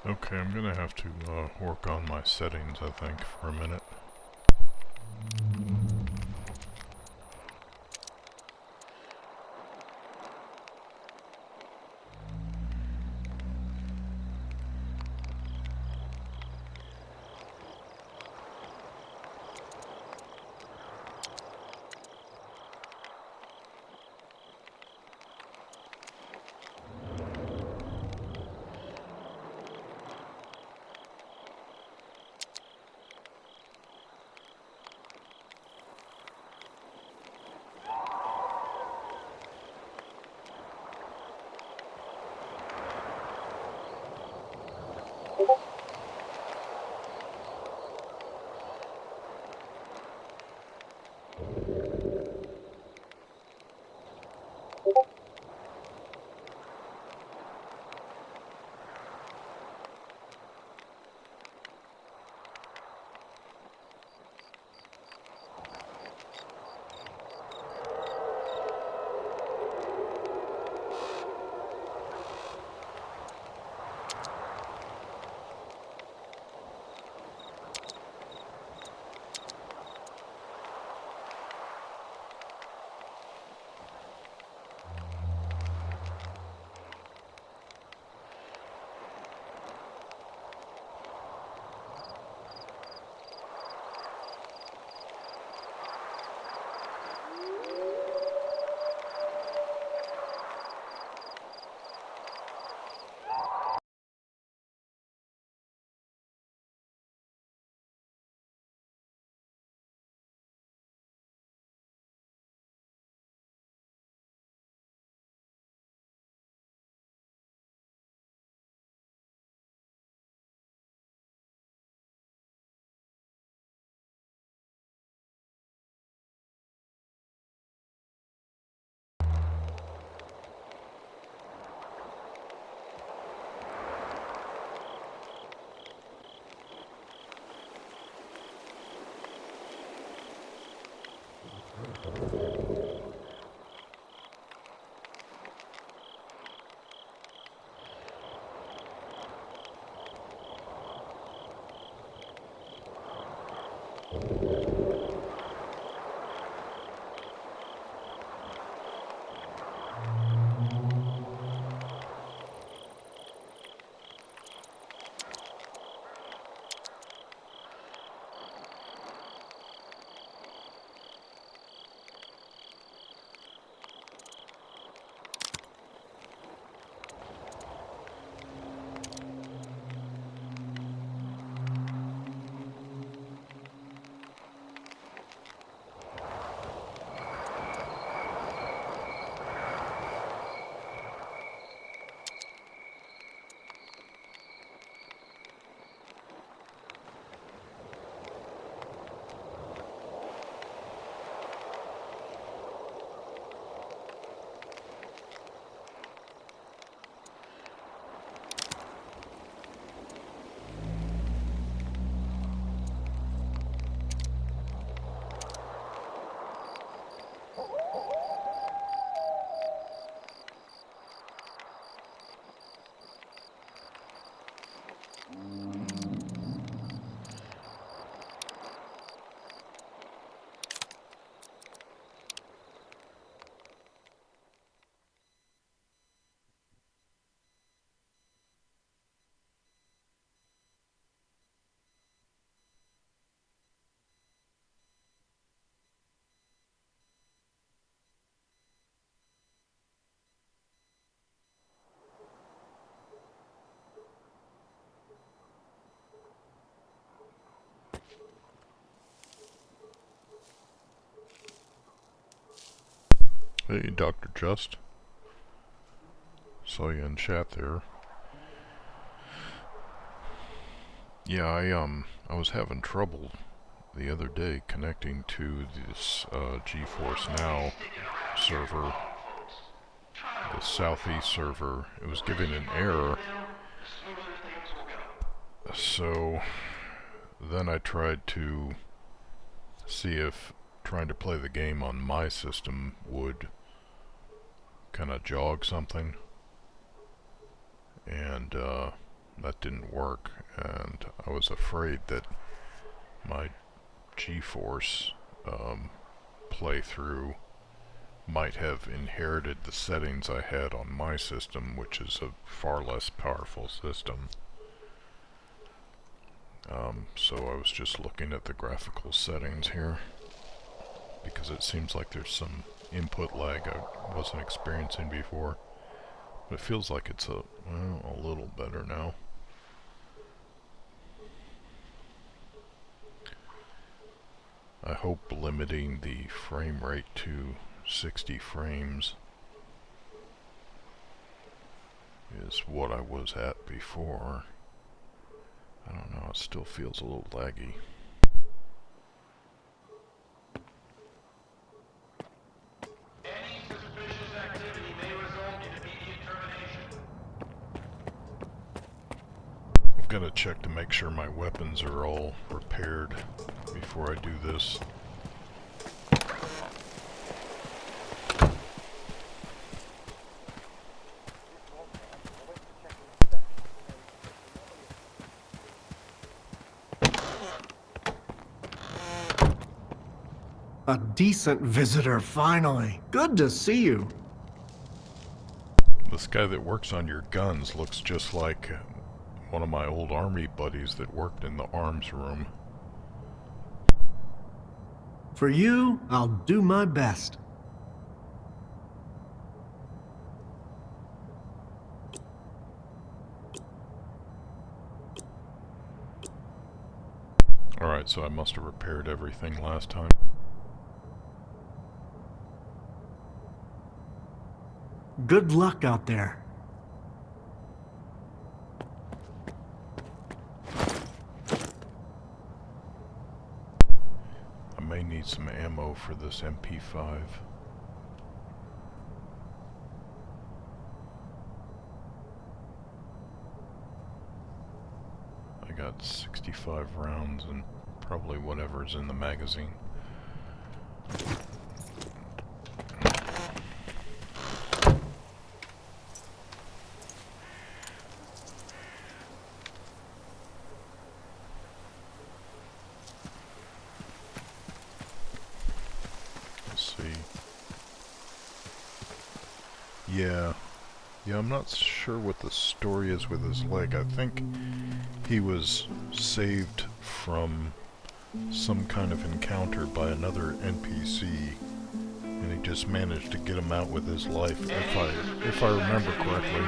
Okay, I'm gonna have to work on my settings, I think, for a minute. Hey, Dr. Just. saw you in chat there. Yeah, I was having trouble the other day connecting to this GeForce Now server, the Southeast server. It was giving an error. So then I tried to see if trying to play the game on my system would kind of jog something, and that didn't work, and I was afraid that my GeForce playthrough might have inherited the settings I had on my system, which is a far less powerful system. So I was just looking at the graphical settings here, because it seems like there's some input lag I wasn't experiencing before. But it feels like it's a little better now. I hope limiting the frame rate to 60 frames is what I was at before. I don't know, it still feels a little laggy. Any suspicious activity may result in immediate termination. I've got to check to make sure my weapons are all repaired before I do this. A decent visitor, finally. Good to see you. This guy that works on your guns looks just like one of my old army buddies that worked in the arms room. For you, I'll do my best. Alright, so I must have repaired everything last time. Good luck out there. I may need some ammo for this MP5. I got 65 rounds and probably whatever's in the magazine. Yeah, I'm not sure what the story is with his leg. I think he was saved from some kind of encounter by another NPC, and he just managed to get him out with his life, if I remember correctly.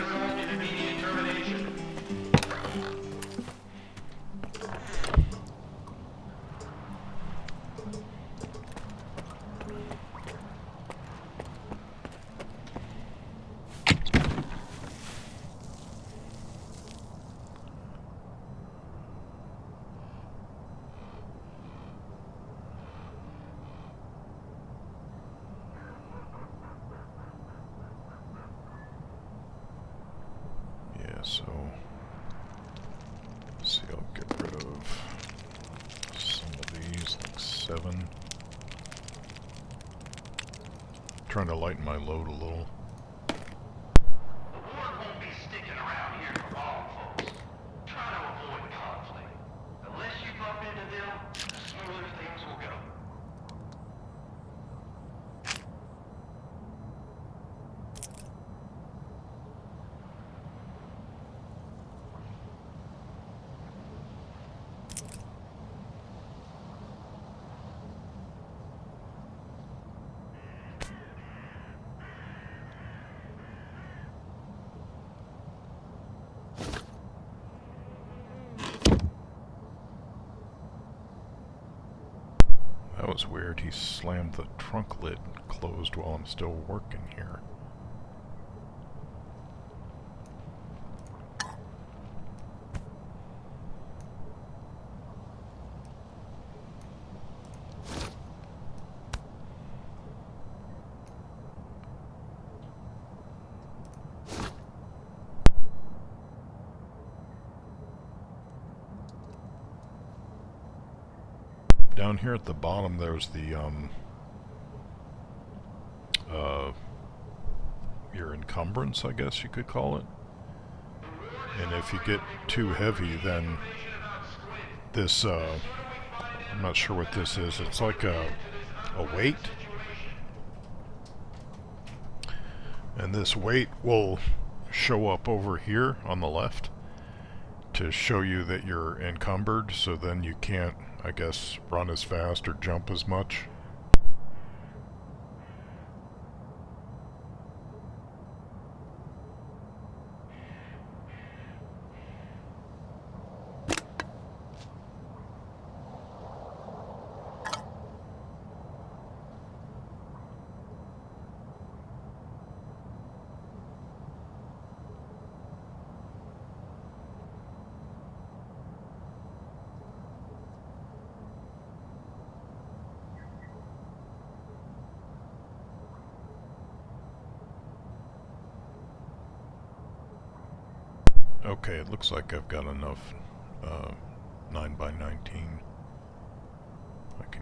So, let's see, I'll get rid of some of these, like 7. Trying to lighten my load a little. The war won't be sticking around here for long, folks. Try to avoid conflict. Unless you bump into them, the smoother things will go. That was weird, he slammed the trunk lid closed while I'm still working here. down here at the bottom there's the your encumbrance, I guess you could call it. And if you get too heavy, then this, I'm not sure what this is. It's like a weight. And this weight will show up over here on the left to show you that you're encumbered, so then you can't, I guess, run as fast or jump as much. Okay, it looks like I've got enough 9 by 19. I can...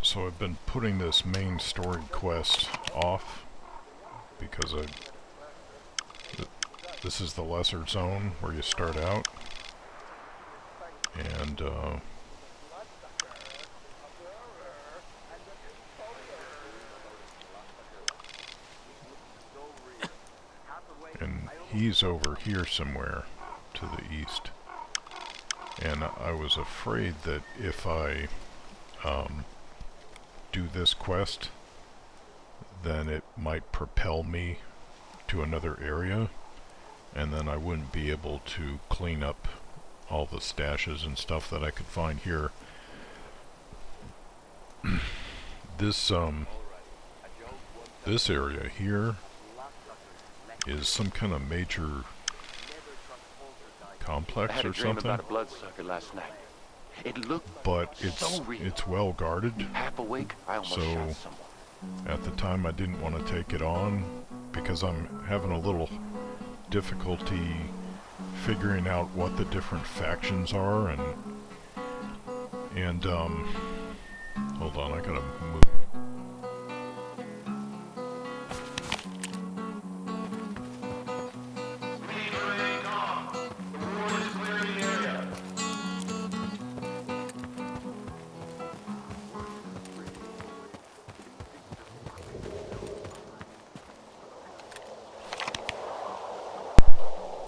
So I've been putting this main story quest off because this is the lesser zone where you start out, and he's over here somewhere to the east, and I was afraid that if I do this quest, then it might propel me to another area, and then I wouldn't be able to clean up all the stashes and stuff that I could find here. This this area here is some kind of major complex or something. About a bloodsucker last night. It looked but so real. it's well guarded. Half awake, I almost So shot someone. at the time I didn't want to take it on because I'm having a little difficulty figuring out what the different factions are, and hold on, I gotta move.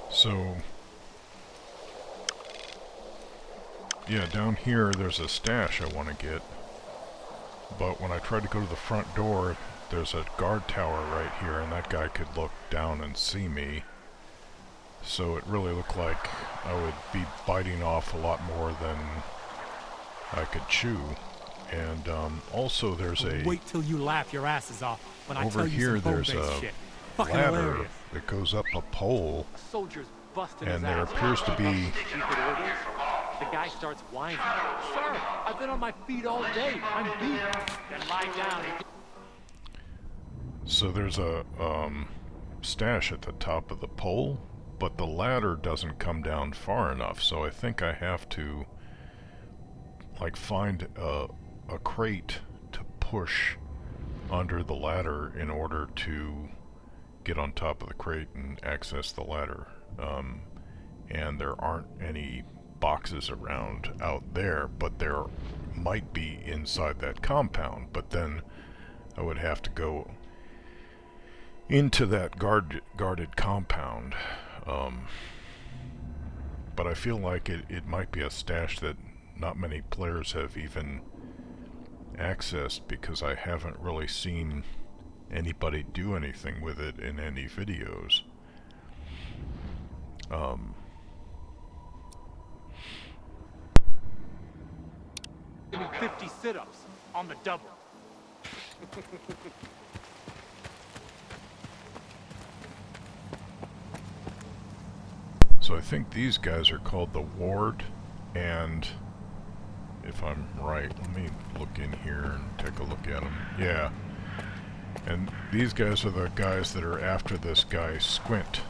So, yeah, down here there's a stash I want to get, but when I tried to go to the front door, there's a guard tower right here, and that guy could look down and see me. So it really looked like I would be biting off a lot more than I could chew. And also there's a... Wait till you laugh your asses off when I over tell you here some there's phone-based a shit. Fucking ladder hilarious. that goes up a pole, Soldier's busting and his there ass. appears to be... Stupid orders. The guy starts whining. Sir, I've been on my feet all day. I'm beat. Then lie down and get... So there's a stash at the top of the pole, but the ladder doesn't come down far enough, so I think I have to like find a crate to push under the ladder in order to get on top of the crate and access the ladder. And there aren't any boxes around out there, but there might be inside that compound, but then I would have to go into that guarded compound. But I feel like it might be a stash that not many players have even accessed, because I haven't really seen anybody do anything with it in any videos. doing 50 sit-ups on the double. So I think these guys are called the Ward, and if I'm right, let me look in here and take a look at them. Yeah. And these guys are the guys that are after this guy, Squint.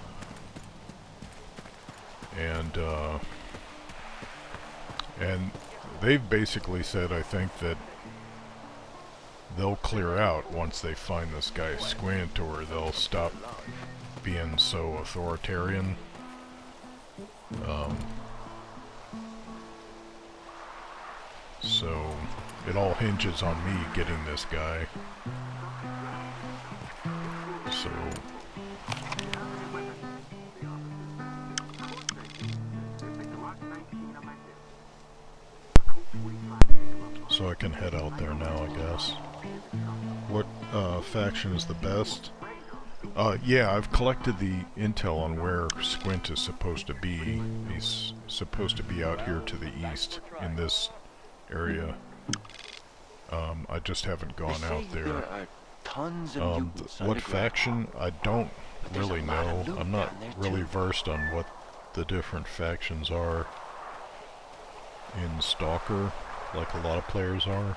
And they've basically said, I think, that they'll clear out once they find this guy, Squint, or they'll stop being so authoritarian. So it all hinges on me getting this guy. So I can head out there now, I guess. What faction is the best? Yeah, I've collected the intel on where Squint is supposed to be. He's supposed to be out here to the east, in this area. I just haven't gone out there. What faction? I don't really know. I'm not really versed on what the different factions are in Stalker, like a lot of players are.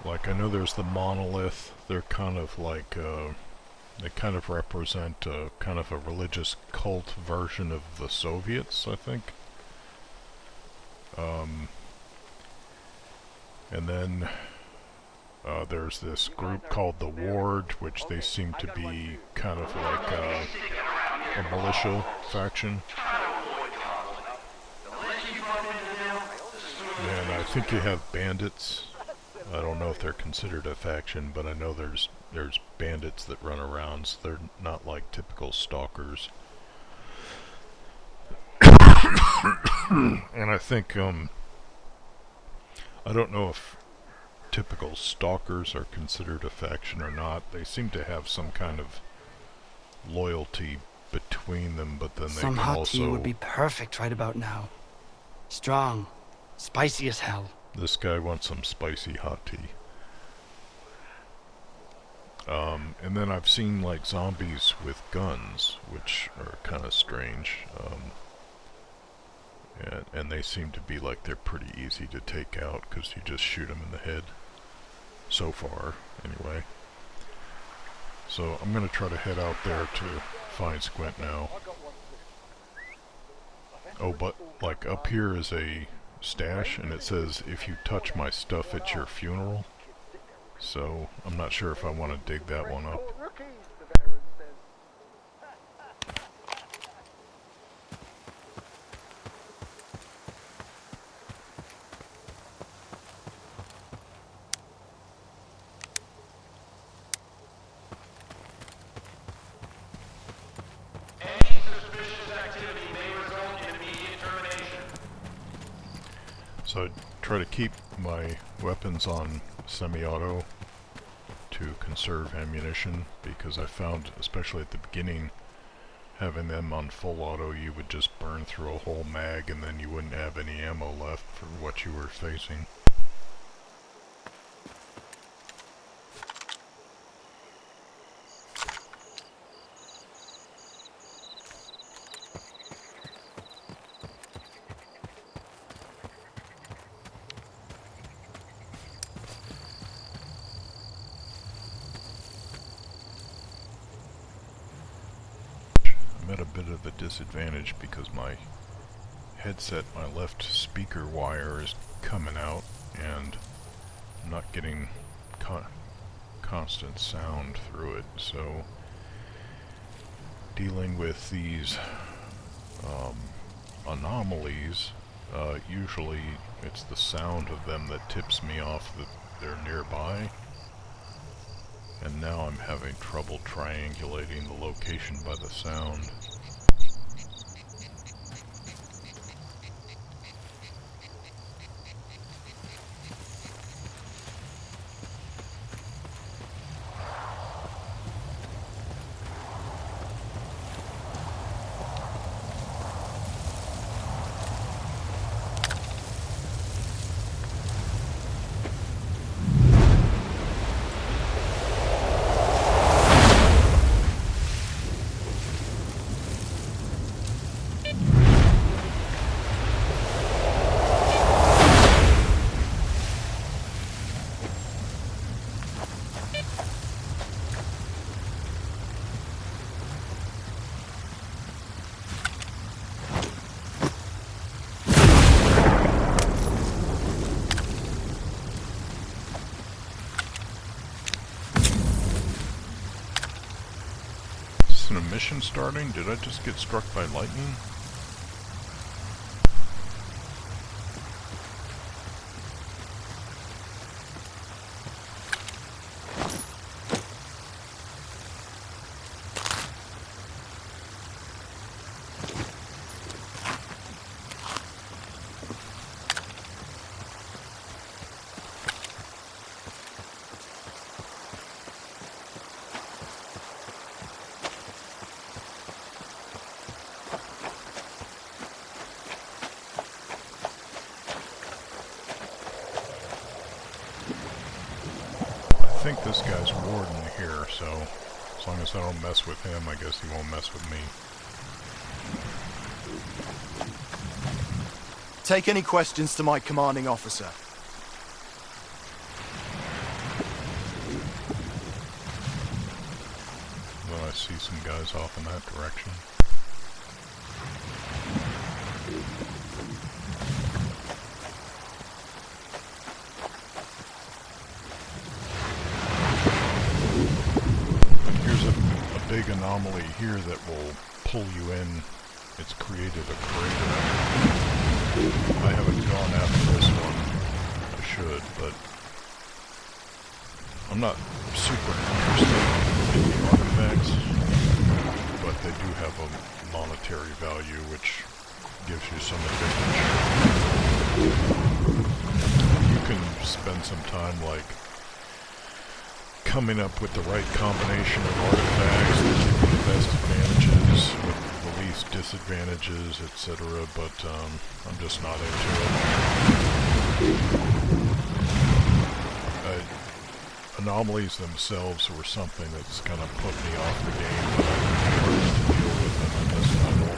Like, I know there's the Monolith. They're kind of like, they kind of represent kind of a religious cult version of the Soviets, I think. And then there's this group called the Ward, which they seem to be kind of like a militia faction. And I think you have bandits. I don't know if they're considered a faction, but I know there's bandits that run around, so they're not like typical stalkers. And I think, I don't know if typical stalkers are considered a faction or not. They seem to have some kind of loyalty between them, but then they Some can hot also... tea would be perfect right about now. Strong, spicy as hell. This guy wants some spicy hot tea. And then I've seen like zombies with guns, which are kind of strange. And they seem to be like they're pretty easy to take out because you just shoot them in the head. So far, anyway. So I'm gonna try to head out there to find Squint now. Oh, but like up here is a stash, and it says, if you touch my stuff, it's your funeral. So I'm not sure if I want to dig that one up. Any suspicious activity may result in immediate termination. So I try to keep my weapons on semi-auto to conserve ammunition, because I found, especially at the beginning, having them on full auto, you would just burn through a whole mag and then you wouldn't have any ammo left for what you were facing. I'm at a bit of a disadvantage because my headset, my left speaker wire is coming out and I'm not getting constant sound through it, so dealing with these anomalies, usually it's the sound of them that tips me off that they're nearby. And now I'm having trouble triangulating the location by the sound. mission starting? Did I just get struck by lightning? I think this guy's warden here, so as long as I don't mess with him, I guess he won't mess with me. Take any questions to my commanding officer. Well, I see some guys off in that direction. Big anomaly here that will pull you in. It's created a crater. I haven't gone after this one. I should, but I'm not super interested in the artifacts, but they do have a monetary value which gives you some advantage. You can spend some time like coming up with the right combination of artifacts that give you the best advantages with the least disadvantages, etc., but I'm just not into it. Anomalies themselves were something that's kind of put me off the game, but I've learned to deal with them in this title.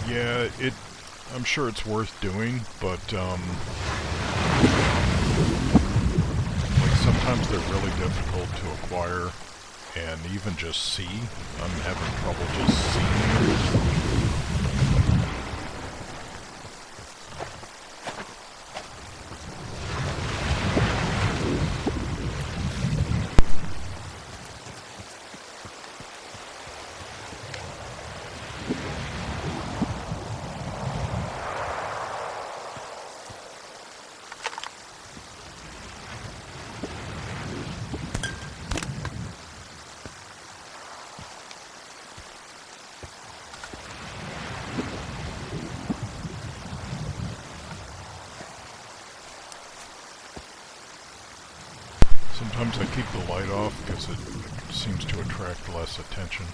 Yeah, I'm sure it's worth doing, but like sometimes they're really difficult to acquire and even just see. I'm having trouble just seeing them. Sometimes I keep the light off because it seems to attract less attention.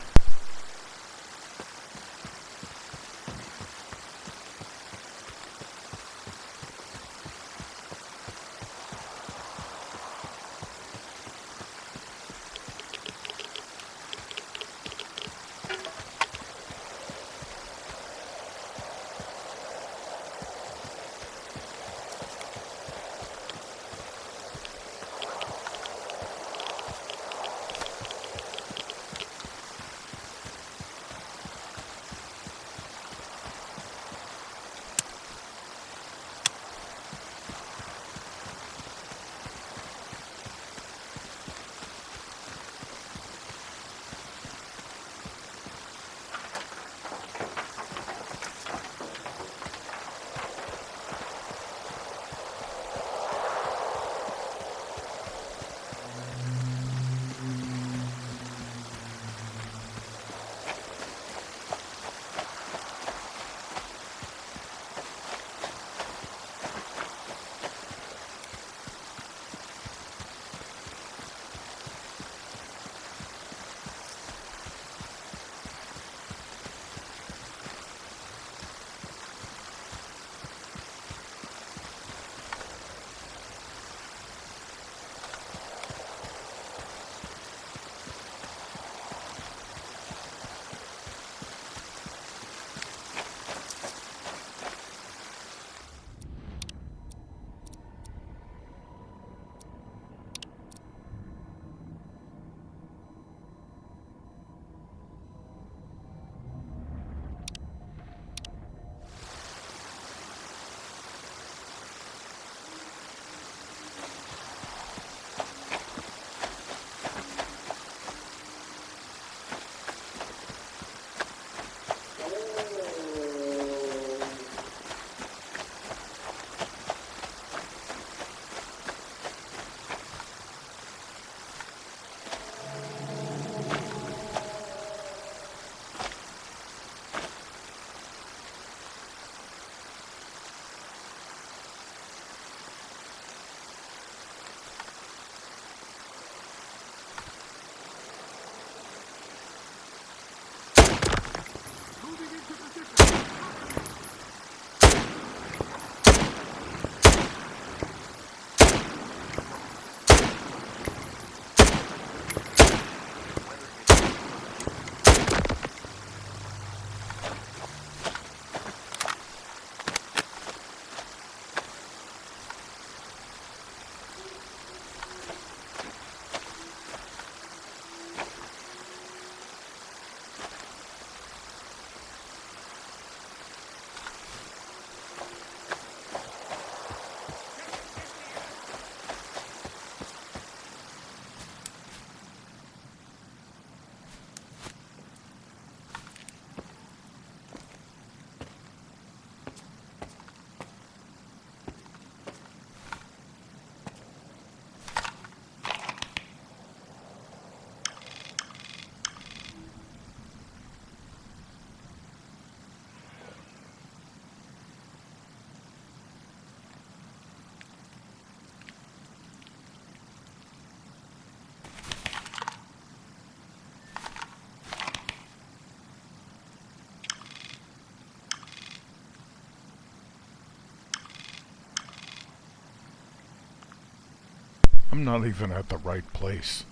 I'm not even at the right place.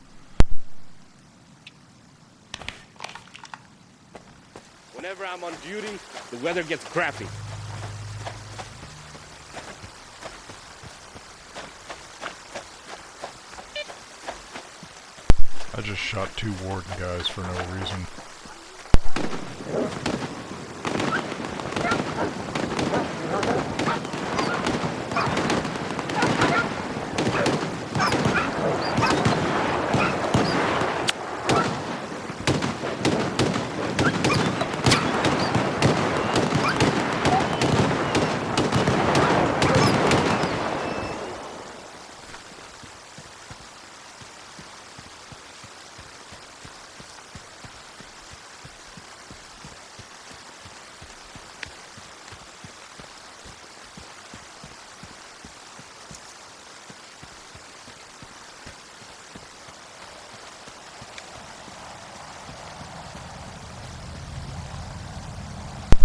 Whenever I'm on duty, the weather gets crappy. I just shot 2 warden guys for no reason.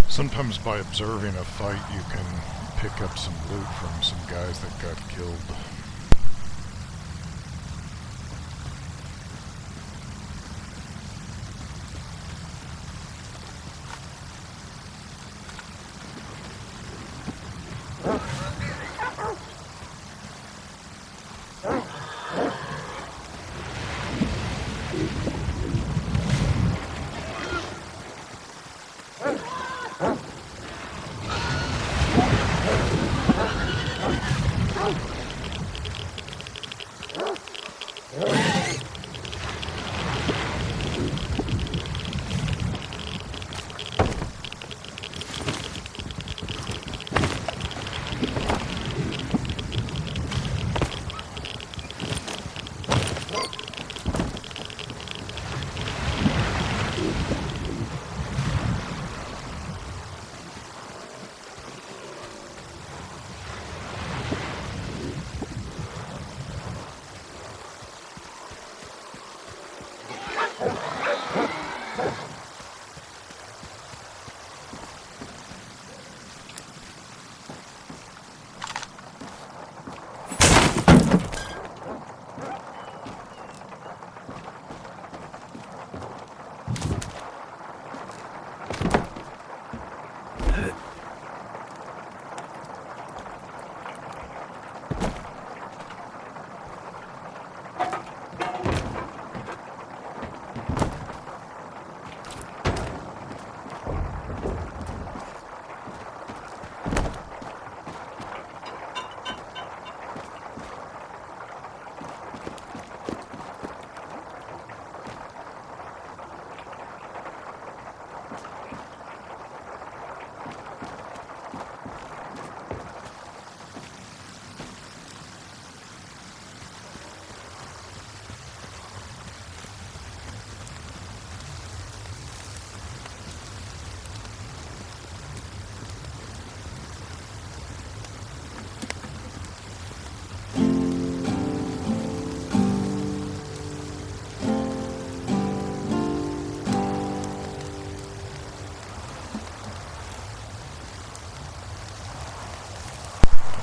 Sometimes by observing a fight you can pick up some loot from some guys that got killed.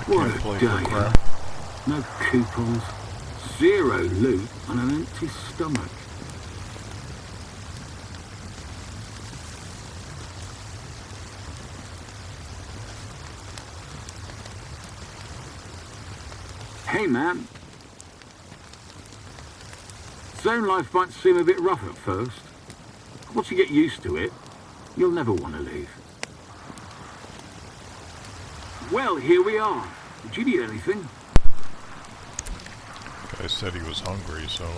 What Can't a play for day, crap. huh? No coupons, zero loot, and an empty stomach. Hey, man. Zone life might seem a bit rough at first. Once you get used to it, you'll never want to leave. Well, here we are. Did you need anything? Guy said he was hungry, so...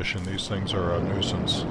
mission. These things are a nuisance.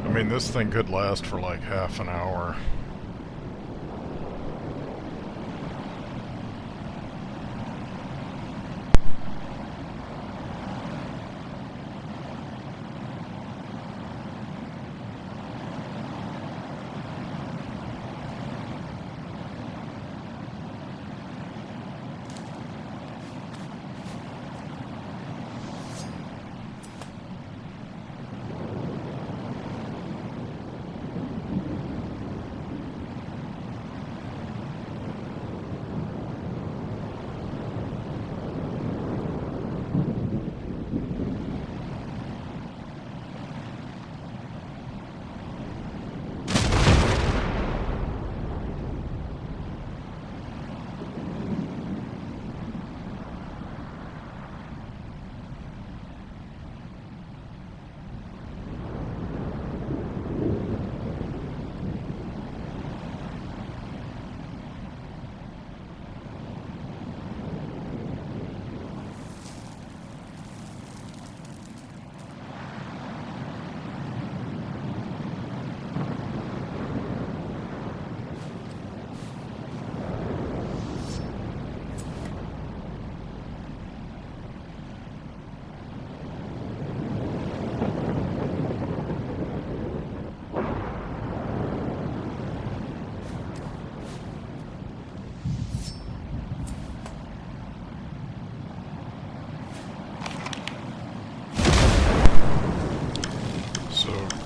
I mean, this thing could last for like half an hour.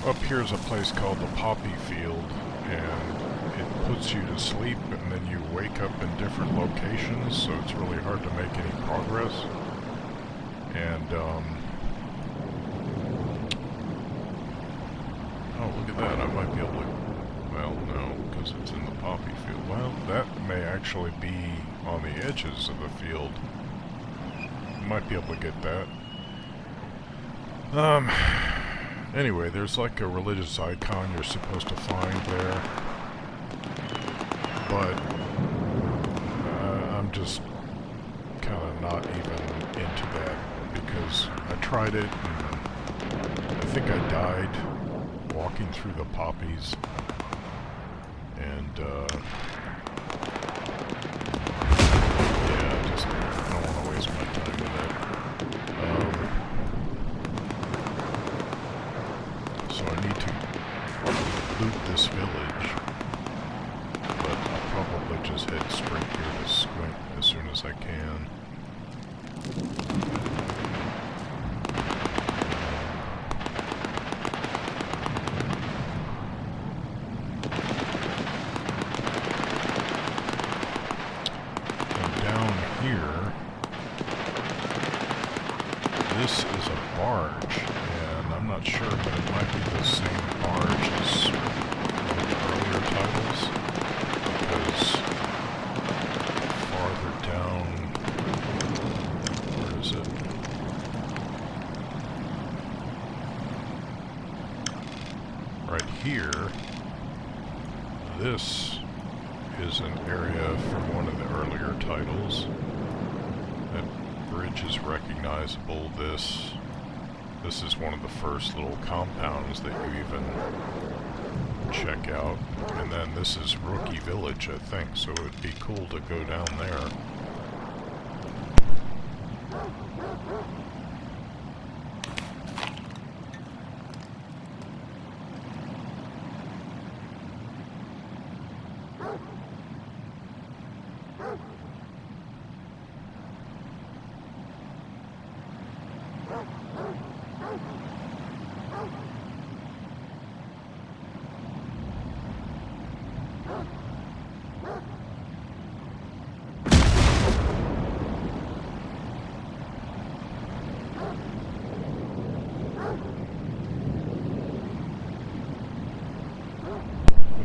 Up here is a place called the Poppy Field, and it puts you to sleep, and then you wake up in different locations, so it's really hard to make any progress. And, oh, look at that, I might be able to, well, no, because it's in the Poppy Field. Well, that may actually be on the edges of the field. Might be able to get that. Anyway, there's like a religious icon you're supposed to find there, but I'm just kind of not even into that, because I tried it and I think I died walking through the poppies, and yeah, I just don't want to waste my time with that. So I need to loot this village, but I'll probably just head straight here to Squint as soon as I can. And down here, this is a barge. I'm not sure, but it might be the same barge as is an area from one of the earlier titles. That bridge is recognizable. This is one of the first little compounds that you even check out. And then this is Rookie Village, I think, so it'd be cool to go down there.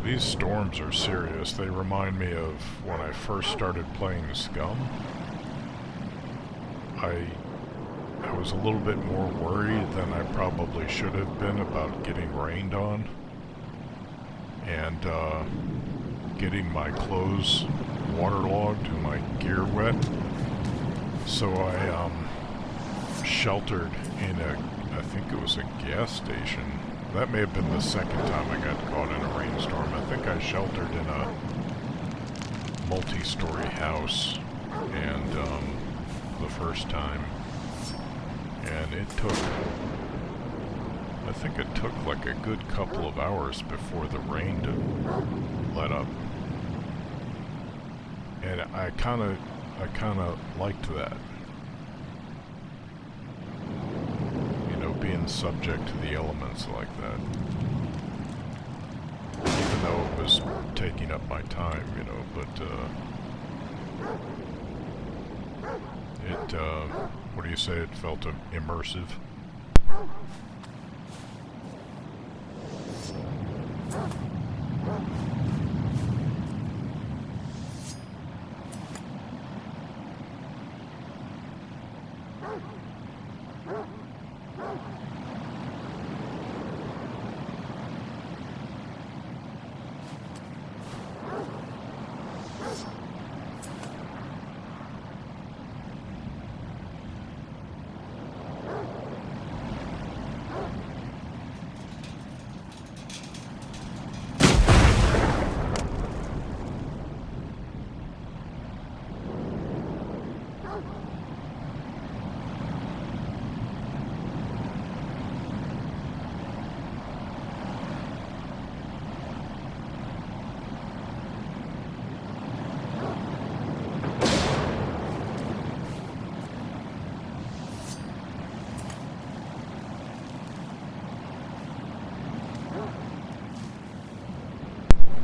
These storms are serious. They remind me of when I first started playing Scum. I was a little bit more worried than I probably should have been about getting rained on and getting my clothes waterlogged and my gear wet. So I sheltered in I think it was a gas station. That may have been the second time I got caught in a rainstorm. I think I sheltered in a multi-story house, and the first time, and I think it took like a good couple of hours before the rain to let up, and I kind of liked that. Being subject to the elements like that, even though it was taking up my time, but what do you say, it felt immersive.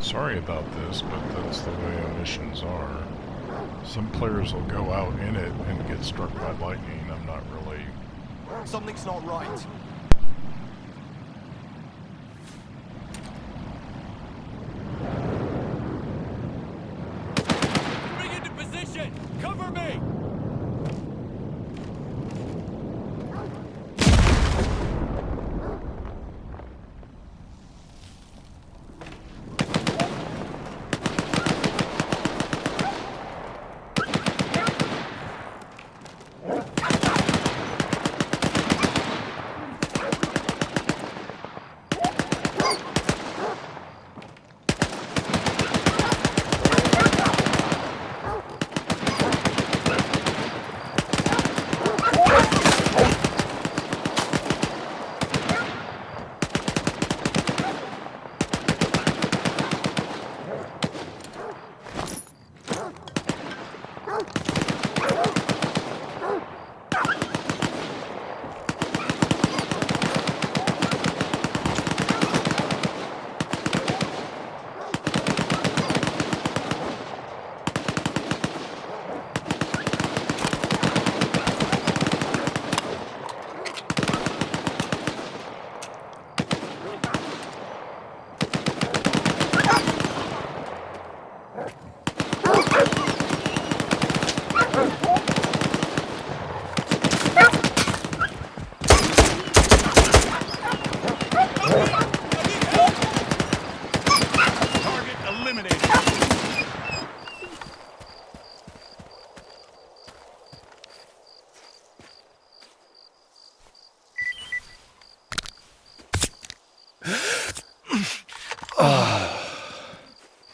Sorry about this, but that's the way missions are. Some players will go out in it and get struck by lightning. I'm not really... Something's not right. Bring into position! Cover me!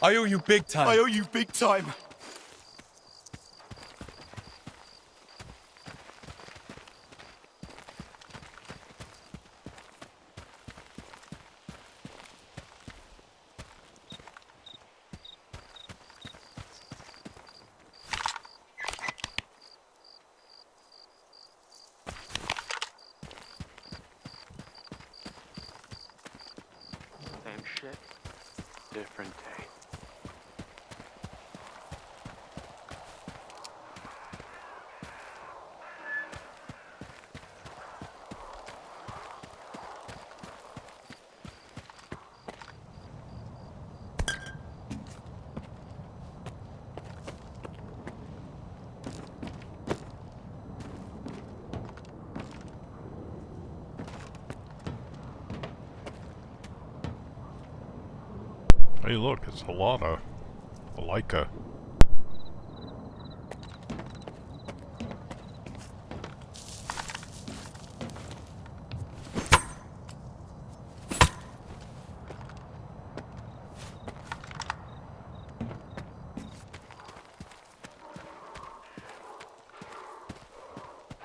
I owe you big time. I owe you big time. Same shit, different day. Hey look, it's a lot of Leica.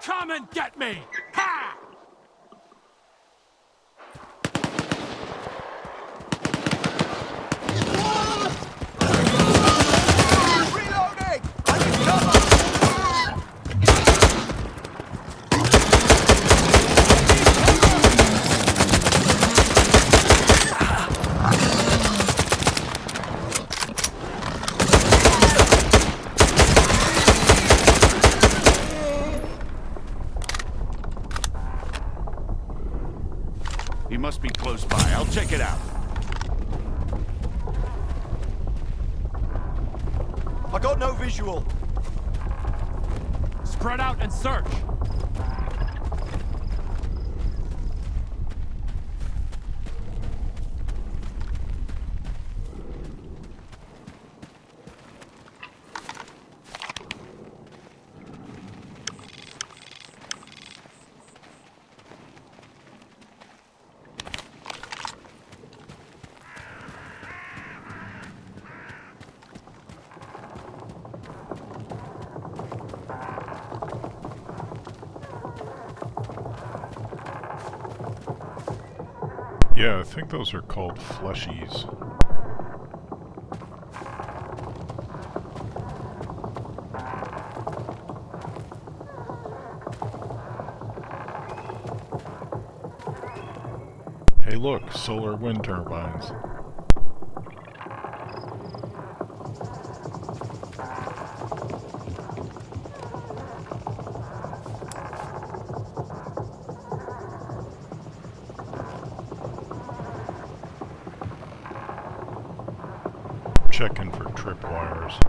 Come and get me! Ha! Reloading! I need cover! He must be close by. I'll check it out. I got no visual. Spread out and search! Yeah, I think those are called fleshies. Hey look, solar wind turbines. Checking for tripwires.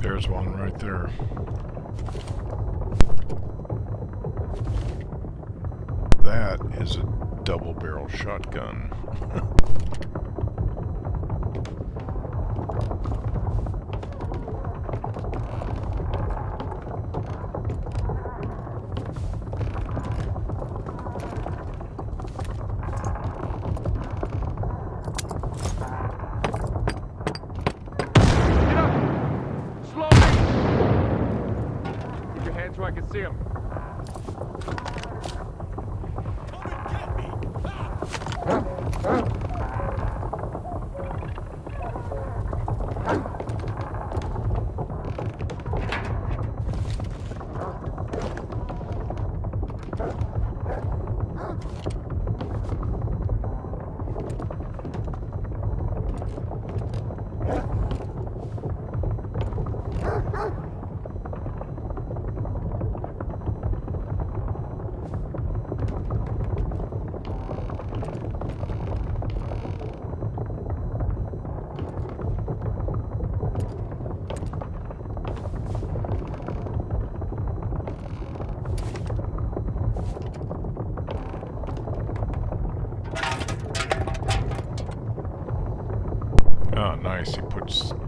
There's one right there. That is a double-barrel shotgun. So I can see him.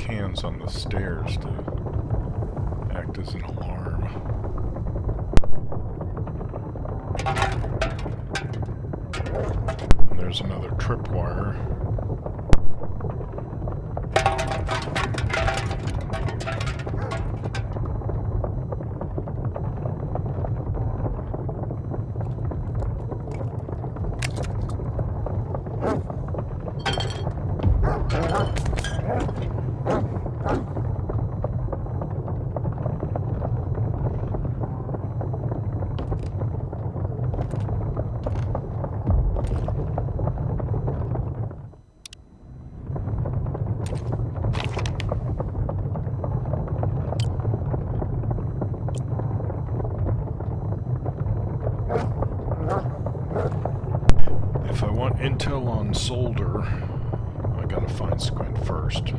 cans on the stairs to act as an alarm. And there's another tripwire. If I want intel on Solder, I gotta find Squint first.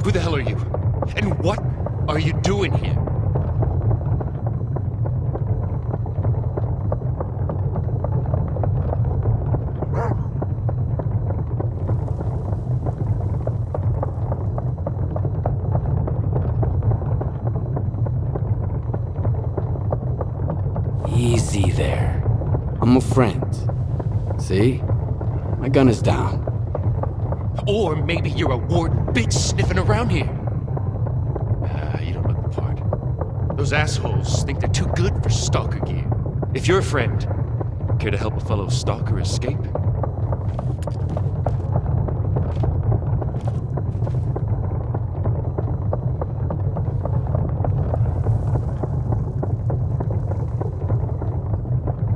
Who the hell are you? And what are you doing here? Easy there. I'm a friend. See? My gun is down. Or maybe you're a ward bitch sniffing around here. You don't look the part. Those assholes think they're too good for stalker gear. If you're a friend, care to help a fellow stalker escape?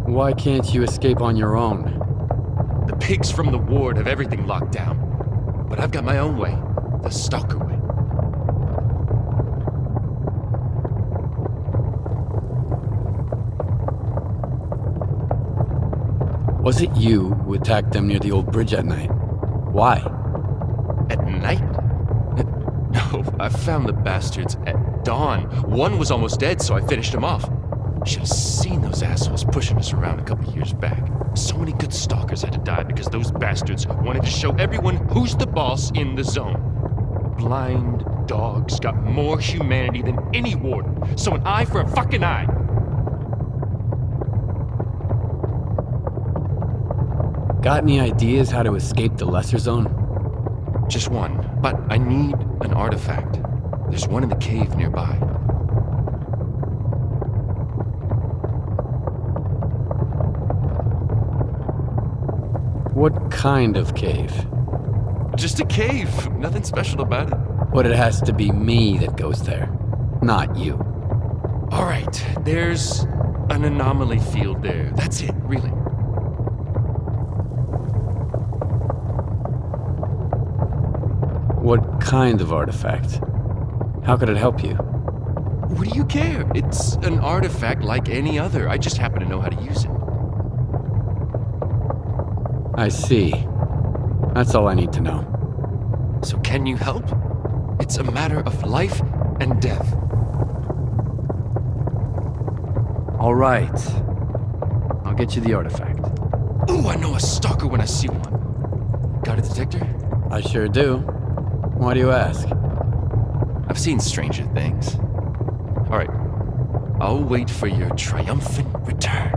Why can't you escape on your own? The pigs from the ward have everything locked down. But I've got my own way. The stalker way. Was it you who attacked them near the old bridge at night? Why? At night? No, I found the bastards at dawn. One was almost dead, so I finished him off. Should have seen those assholes pushing us around a couple years back. So many good stalkers had to die because those bastards wanted to show everyone who's the boss in the zone. Blind dogs got more humanity than any warden, so an eye for a fucking eye. Got any ideas how to escape the lesser zone? Just one, but I need an artifact. There's one in the cave nearby. What kind of cave? Just a cave. Nothing special about it. But it has to be me that goes there, not you. All right, there's an anomaly field there. That's it, really. What kind of artifact? How could it help you? What do you care? It's an artifact like any other. I just happen to know how to use it. I see. That's all I need to know. So can you help? It's a matter of life and death. All right. I'll get you the artifact. Ooh, I know a stalker when I see one. Got a detector? I sure do. Why do you ask? I've seen stranger things. All right. I'll wait for your triumphant return.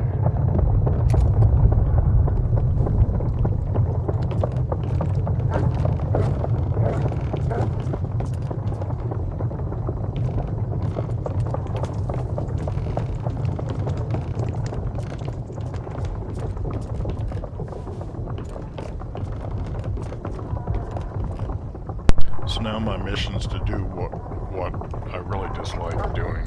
So now my mission's to do what I really dislike doing.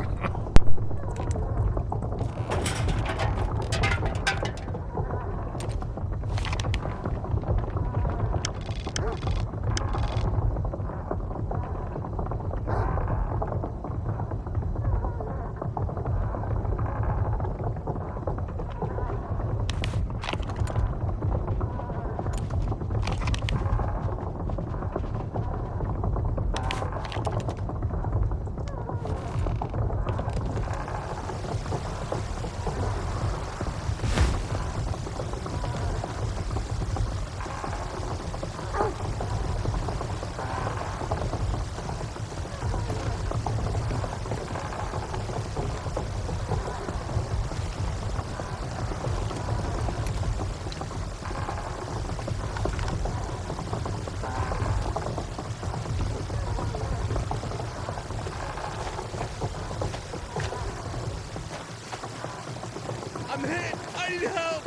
I'm hit! I need help!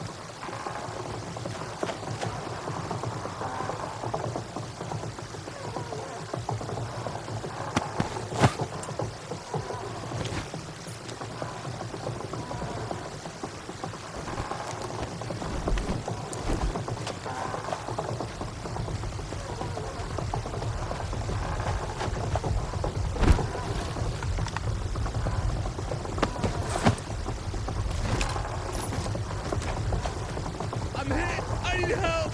I'm hit! I need help!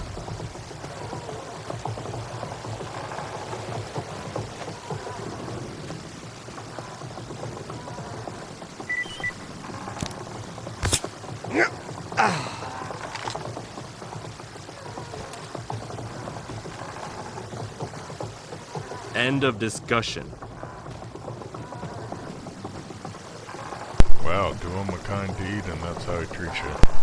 End of discussion. Wow, do him a kind deed and that's how he treats you.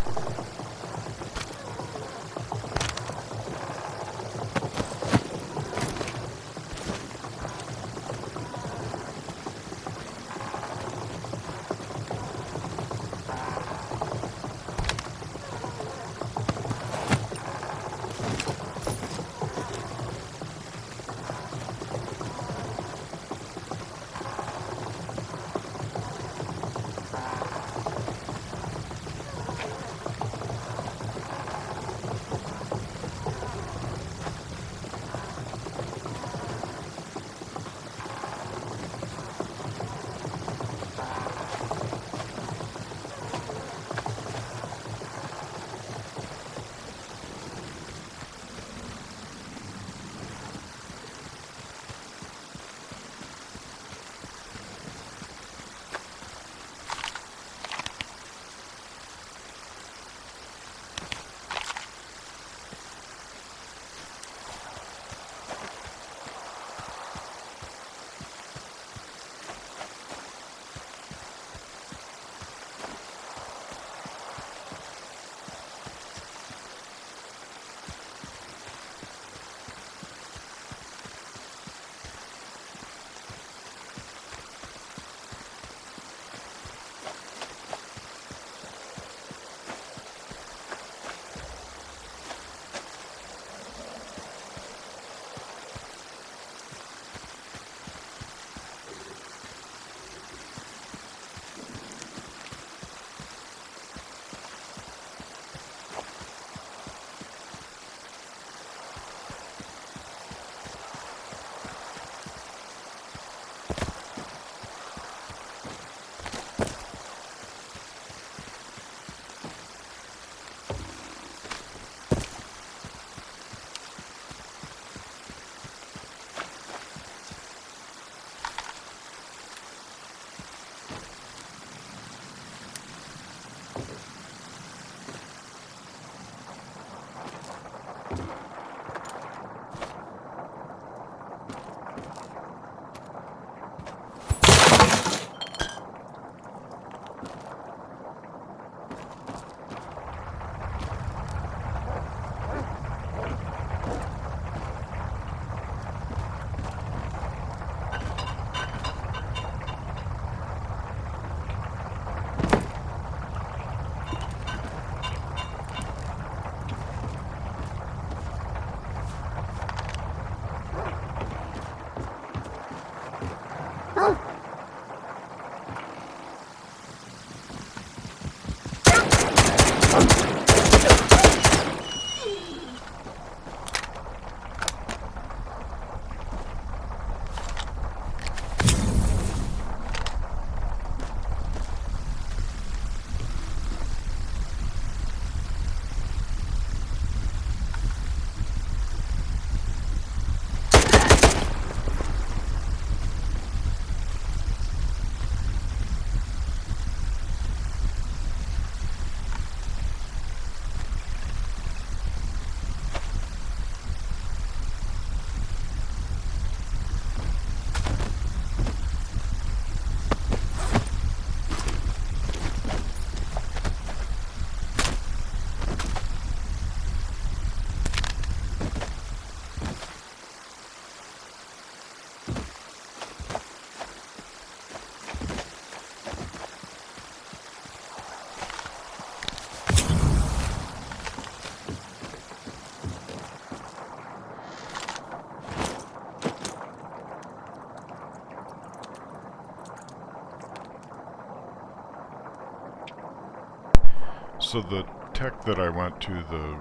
So the tech that I went to, the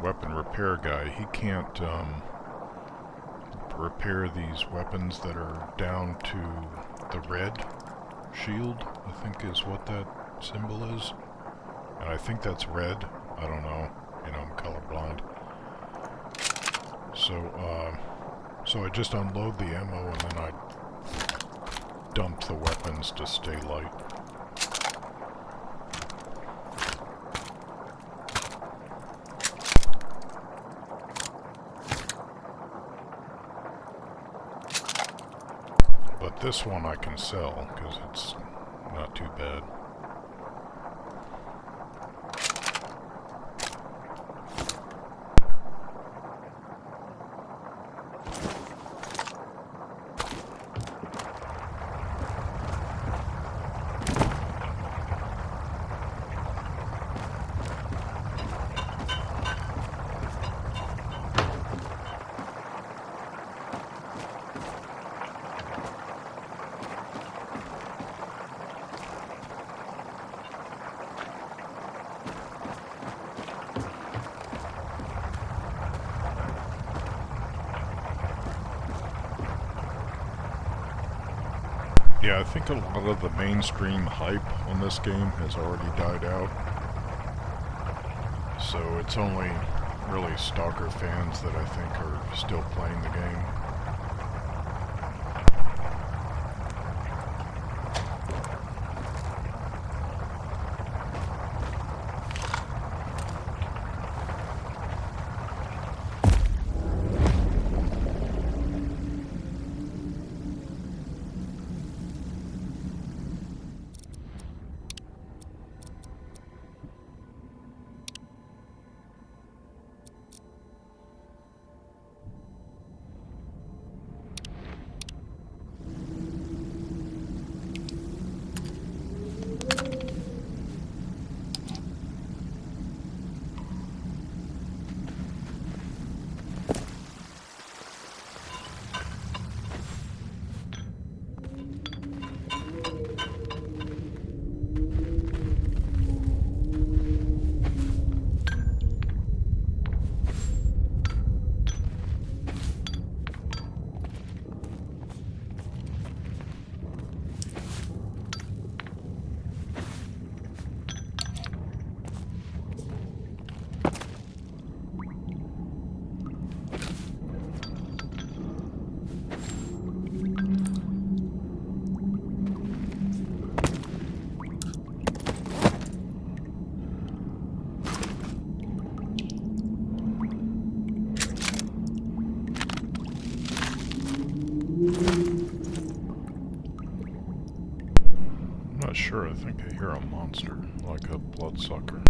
weapon repair guy, he can't repair these weapons that are down to the red shield, I think is what that symbol is. And I think that's red. I don't know. You know, I'm colorblind. So I just unload the ammo and then I dump the weapons to stay light. But this one I can sell because it's not too bad. Yeah, I think a lot of the mainstream hype on this game has already died out. So it's only really Stalker fans that I think are still playing the game. I'm not sure, I think I hear a monster, like a bloodsucker.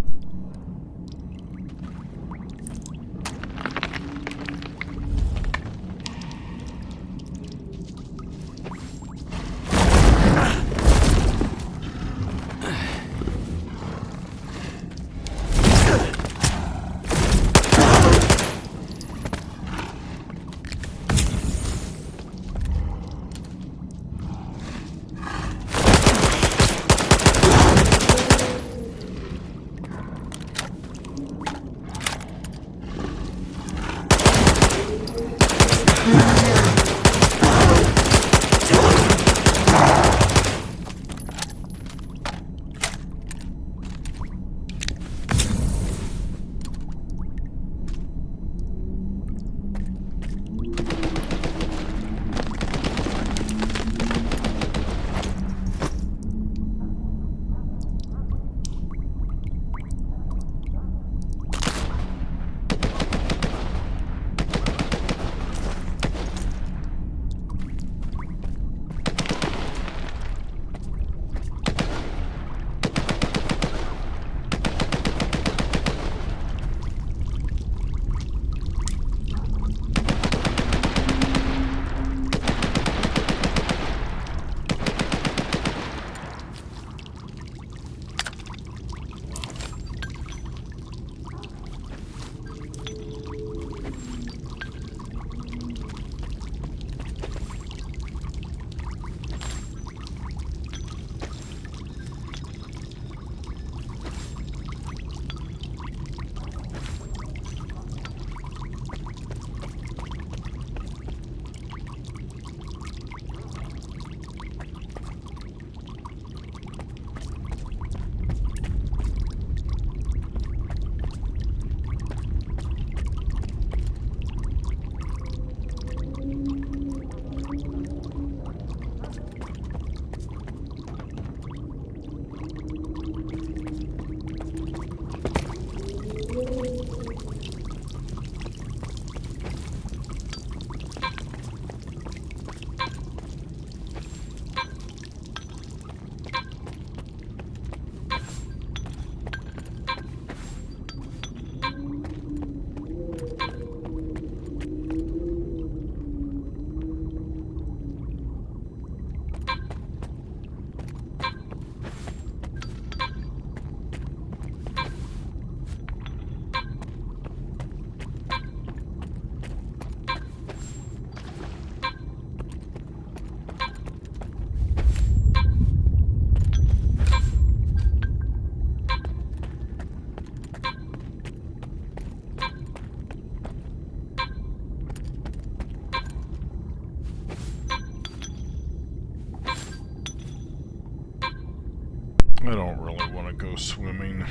go swimming.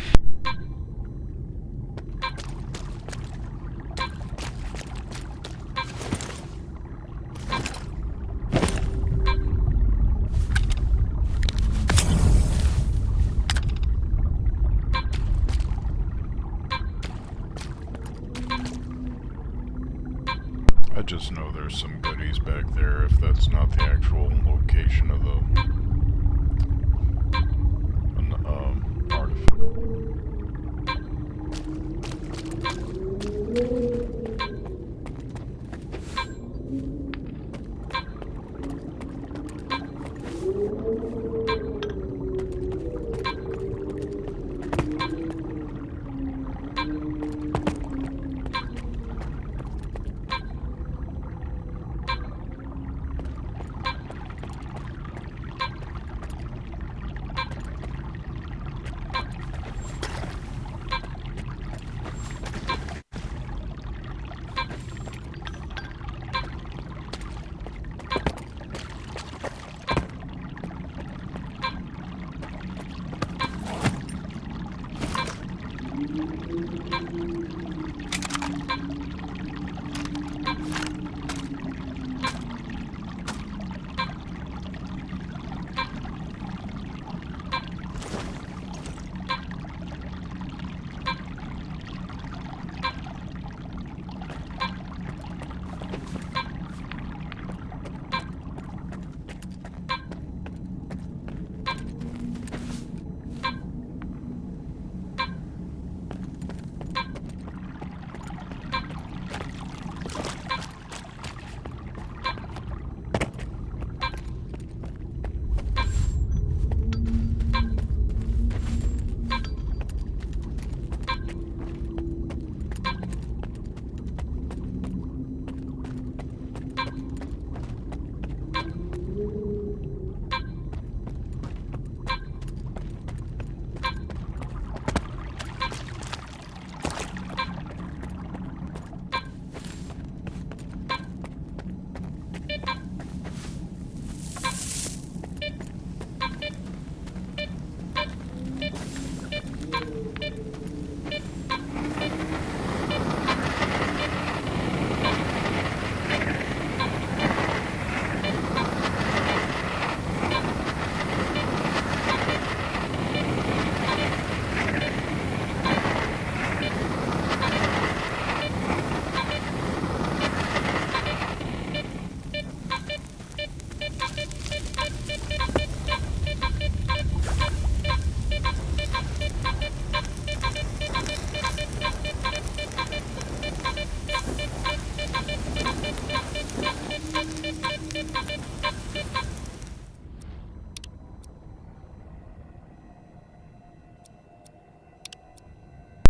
I just know there's some goodies back there if that's not the actual location of the artifact.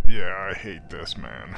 Yeah, I hate this, man.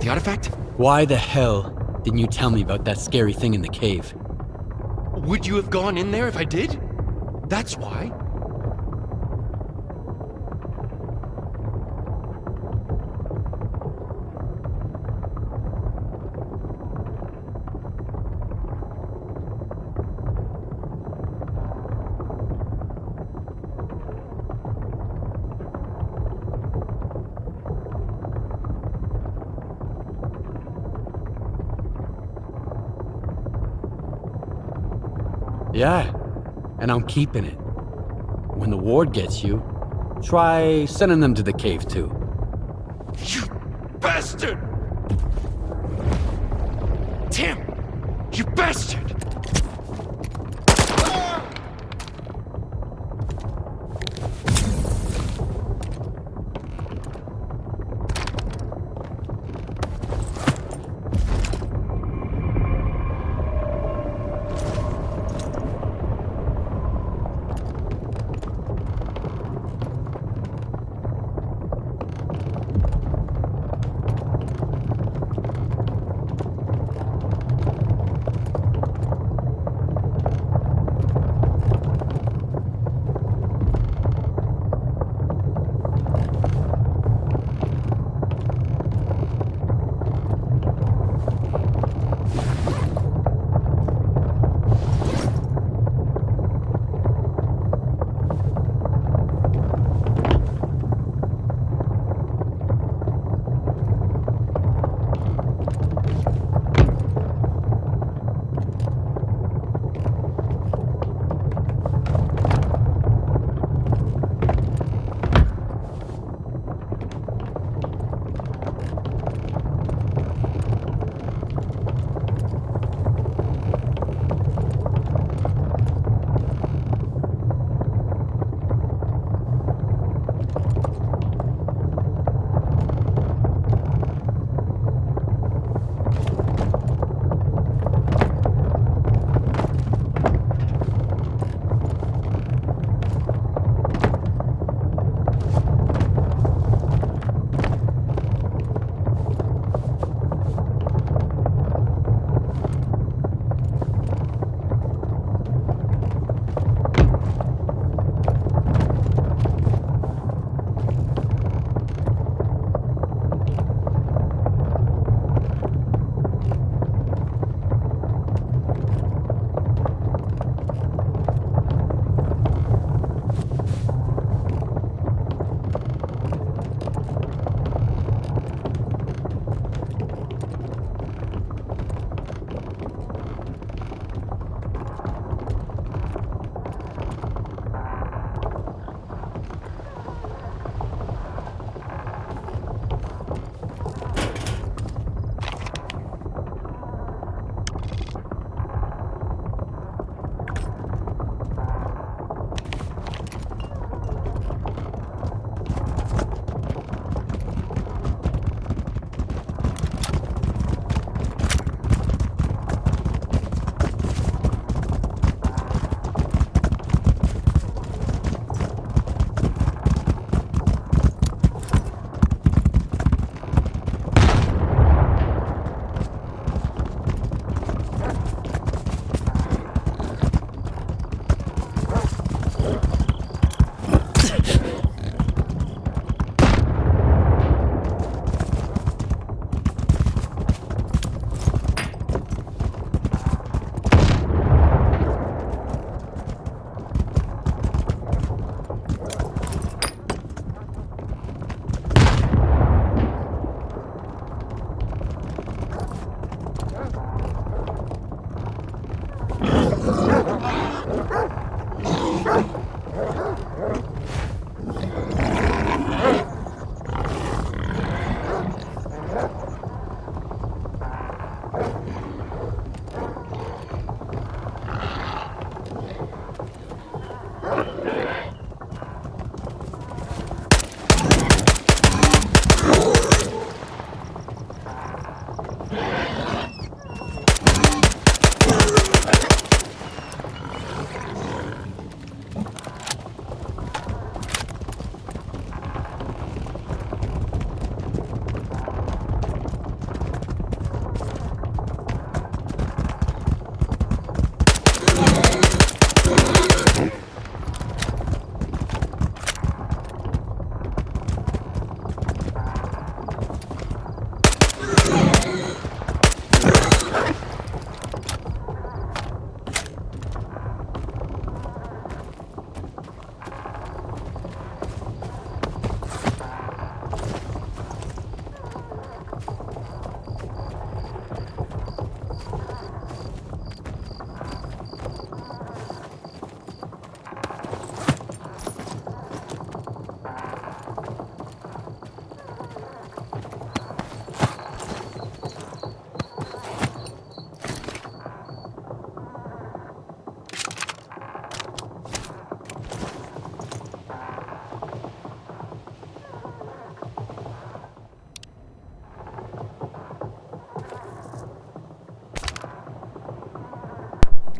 The artifact? Why the hell didn't you tell me about that scary thing in the cave? Would you have gone in there if I did? That's why. Yeah, and I'm keeping it. When the ward gets you, try sending them to the cave too. You bastard! Tim! You bastard!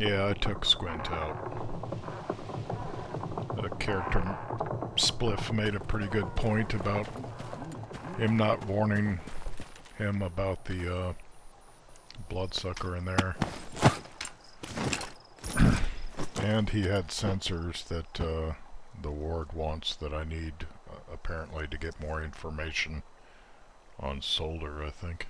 Yeah, I took Squint out. The character Spliff made a pretty good point about him not warning him about the bloodsucker in there. And he had sensors that the ward wants that I need apparently to get more information on Solder, I think.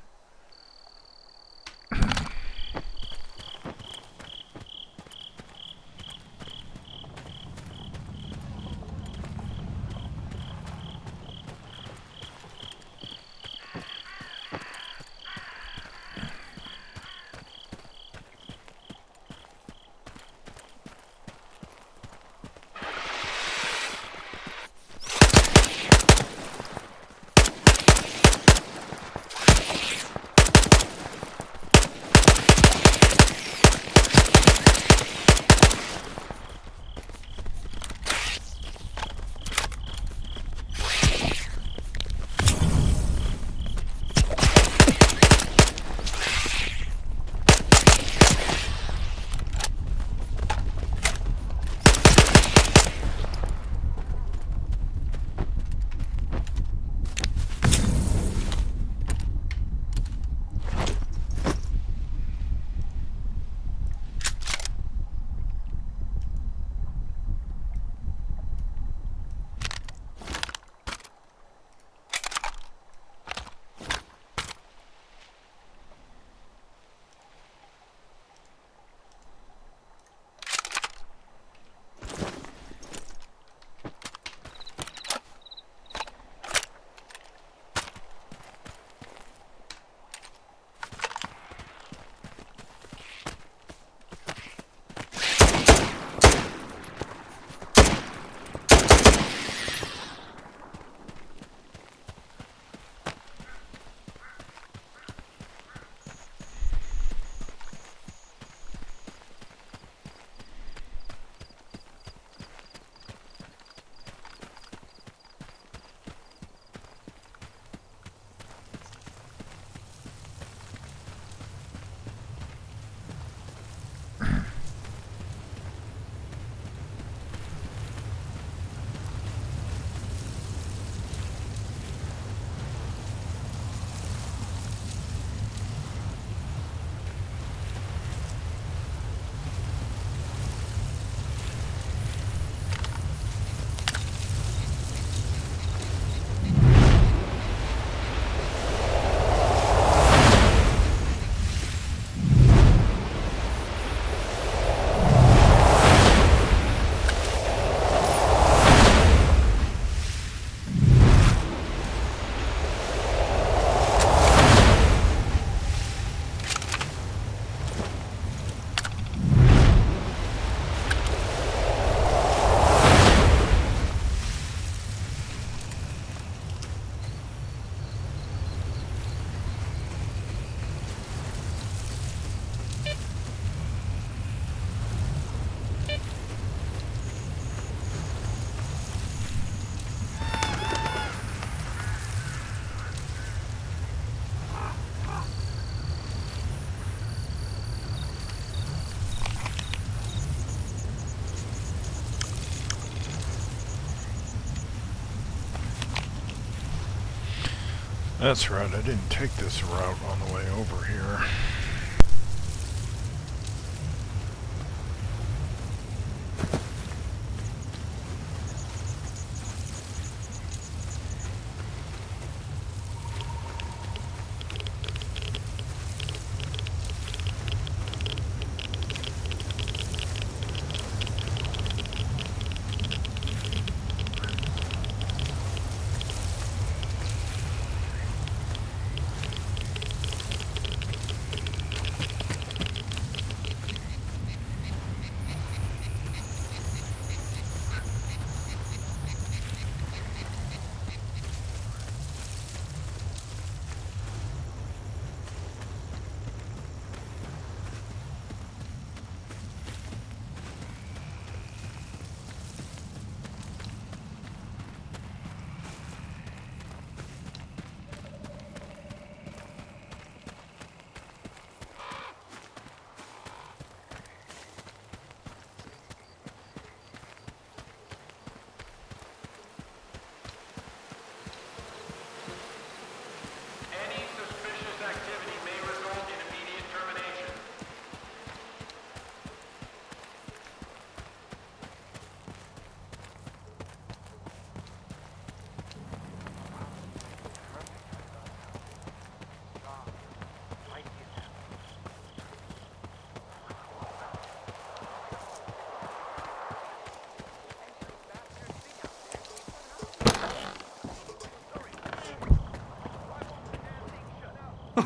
That's right, I didn't take this route on the way over here.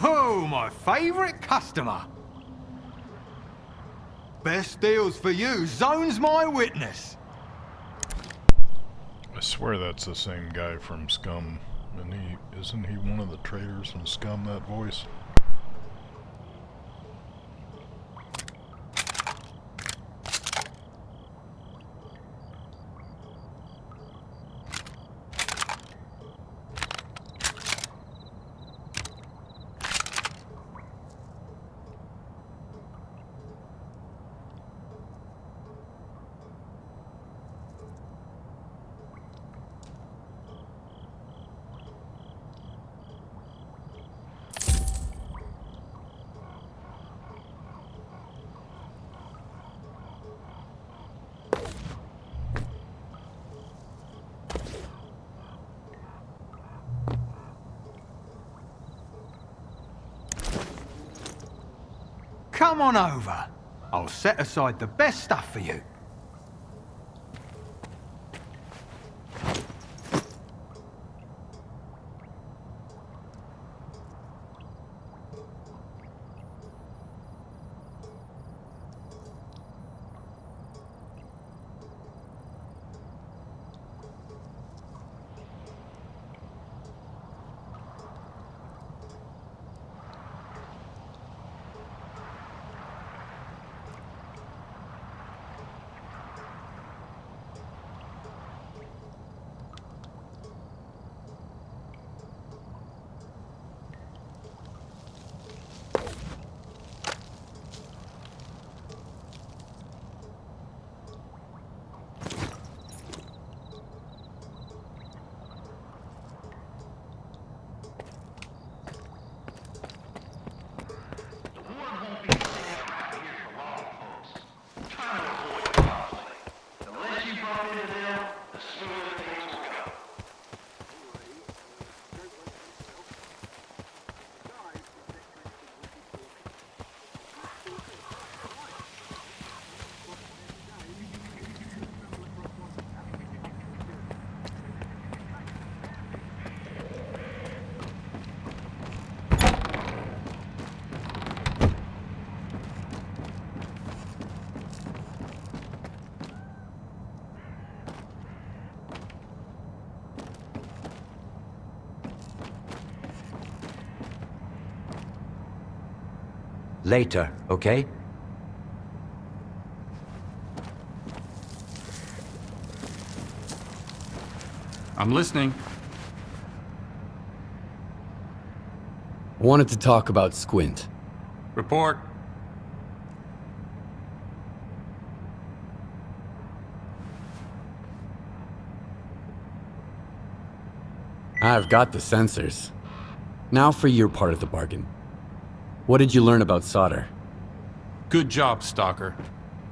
Oh, my favourite customer. Best deals for you. Zone's my witness. I swear that's the same guy from Scum. And isn't he one of the traitors from Scum, that voice? Come on over. I'll set aside the best stuff for you. Later, okay? I'm listening. I wanted to talk about Squint. Report. I've got the sensors. Now for your part of the bargain. What did you learn about solder? Good job, Stalker.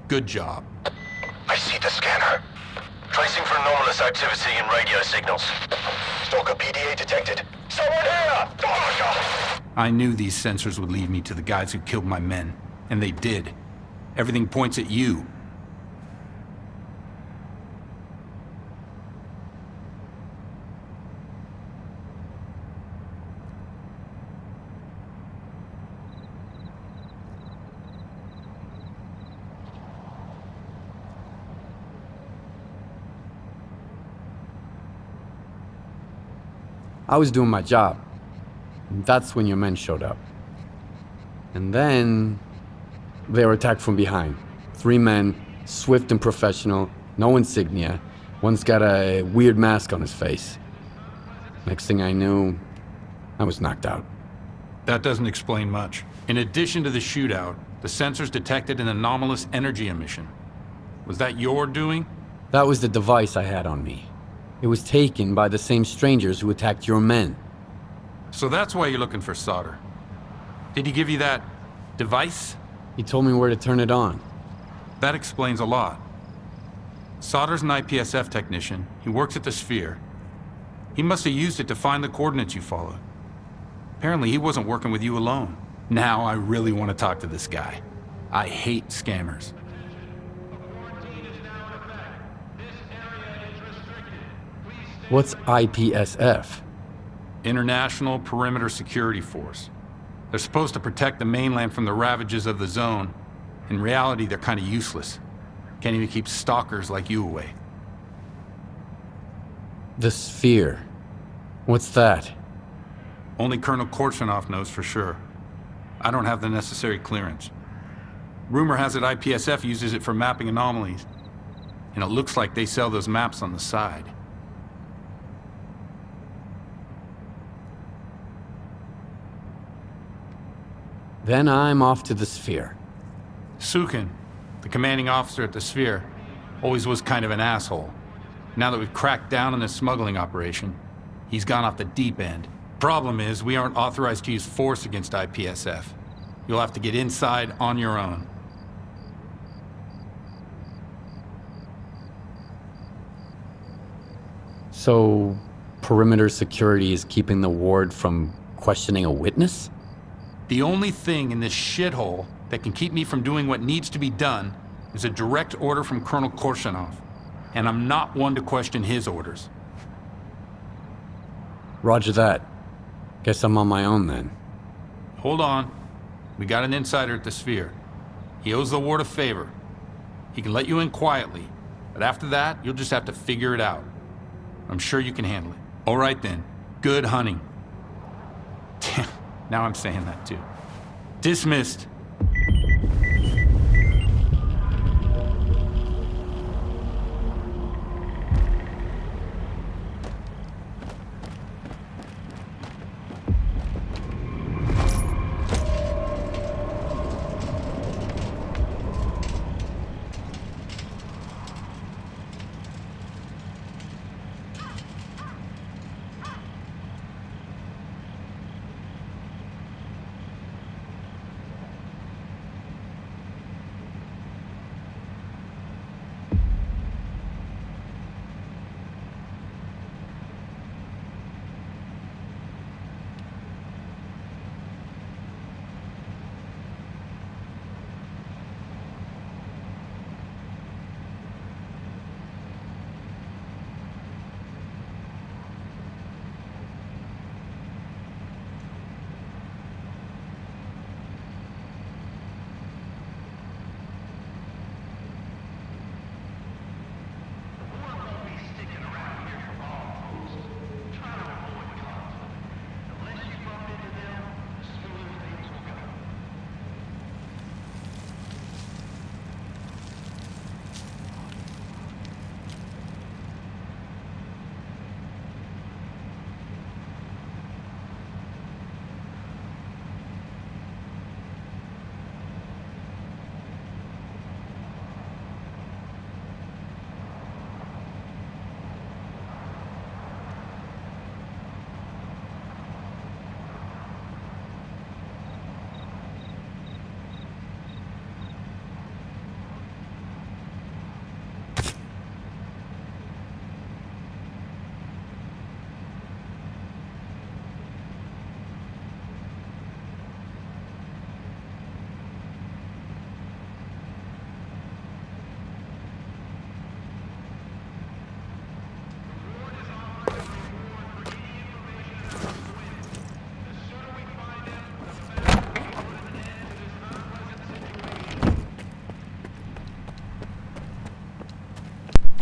Good job. I see the scanner. Tracing for anomalous activity in radio signals. Stalker PDA detected. Someone here! Oh, I knew these sensors would lead me to the guys who killed my men, and they did. Everything points at you. I was doing my job. And that's when your men showed up. And then they were attacked from behind. 3 men, swift and professional, no insignia. One's got a weird mask on his face. Next thing I knew, I was knocked out. That doesn't explain much. In addition to the shootout, the sensors detected an anomalous energy emission. Was that your doing? That was the device I had on me. It was taken by the same strangers who attacked your men. So that's why you're looking for solder. Did he give you that device? He told me where to turn it on. That explains a lot. Solder's an IPSF technician. He works at the Sphere. He must have used it to find the coordinates you followed. Apparently he wasn't working with you alone. Now I really want to talk to this guy. I hate scammers. What's IPSF? International Perimeter Security Force. They're supposed to protect the mainland from the ravages of the zone. In reality, they're kind of useless. Can't even keep stalkers like you away. The sphere. What's that? Only Colonel Korshunov knows for sure. I don't have the necessary clearance. Rumor has it IPSF uses it for mapping anomalies. And it looks like they sell those maps on the side. Then I'm off to the sphere. Sukin, the commanding officer at the Sphere, always was kind of an asshole. Now that we've cracked down on this smuggling operation, he's gone off the deep end. Problem is, we aren't authorized to use force against IPSF. You'll have to get inside on your own. So, perimeter security is keeping the ward from questioning a witness? The only thing in this shithole that can keep me from doing what needs to be done is a direct order from Colonel Korshunov. And I'm not one to question his orders. Roger that. Guess I'm on my own then. Hold on. We got an insider at the Sphere. He owes the ward a favor. He can let you in quietly, but after that, you'll just have to figure it out. I'm sure you can handle it. All right then. Good hunting. Now I'm saying that too. Dismissed.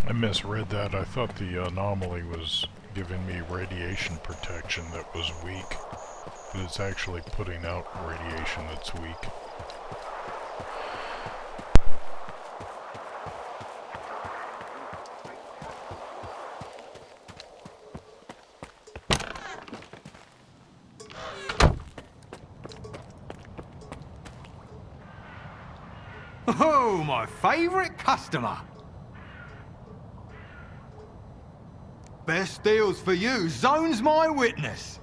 I misread that. I thought the anomaly was giving me radiation protection that was weak, but it's actually putting out radiation that's weak. Oh, my favorite customer. Best deals for you. Zone's my witness.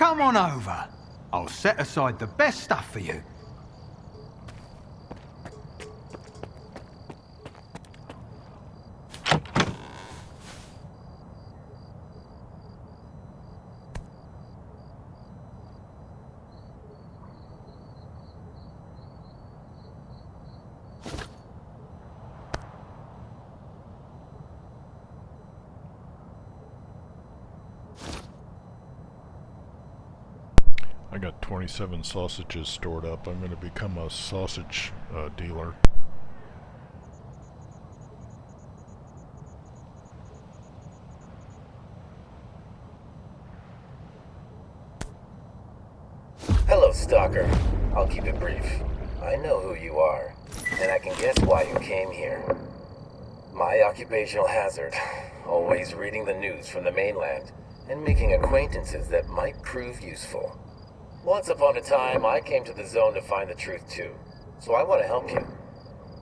Come on over. I'll set aside the best stuff for you. I got 27 sausages stored up. I'm going to become a sausage dealer. Hello, Stalker. I'll keep it brief. I know who you are, and I can guess why you came here. My occupational hazard. Always reading the news from the mainland and making acquaintances that might prove useful. Once upon a time, I came to the zone to find the truth too, so I want to help you.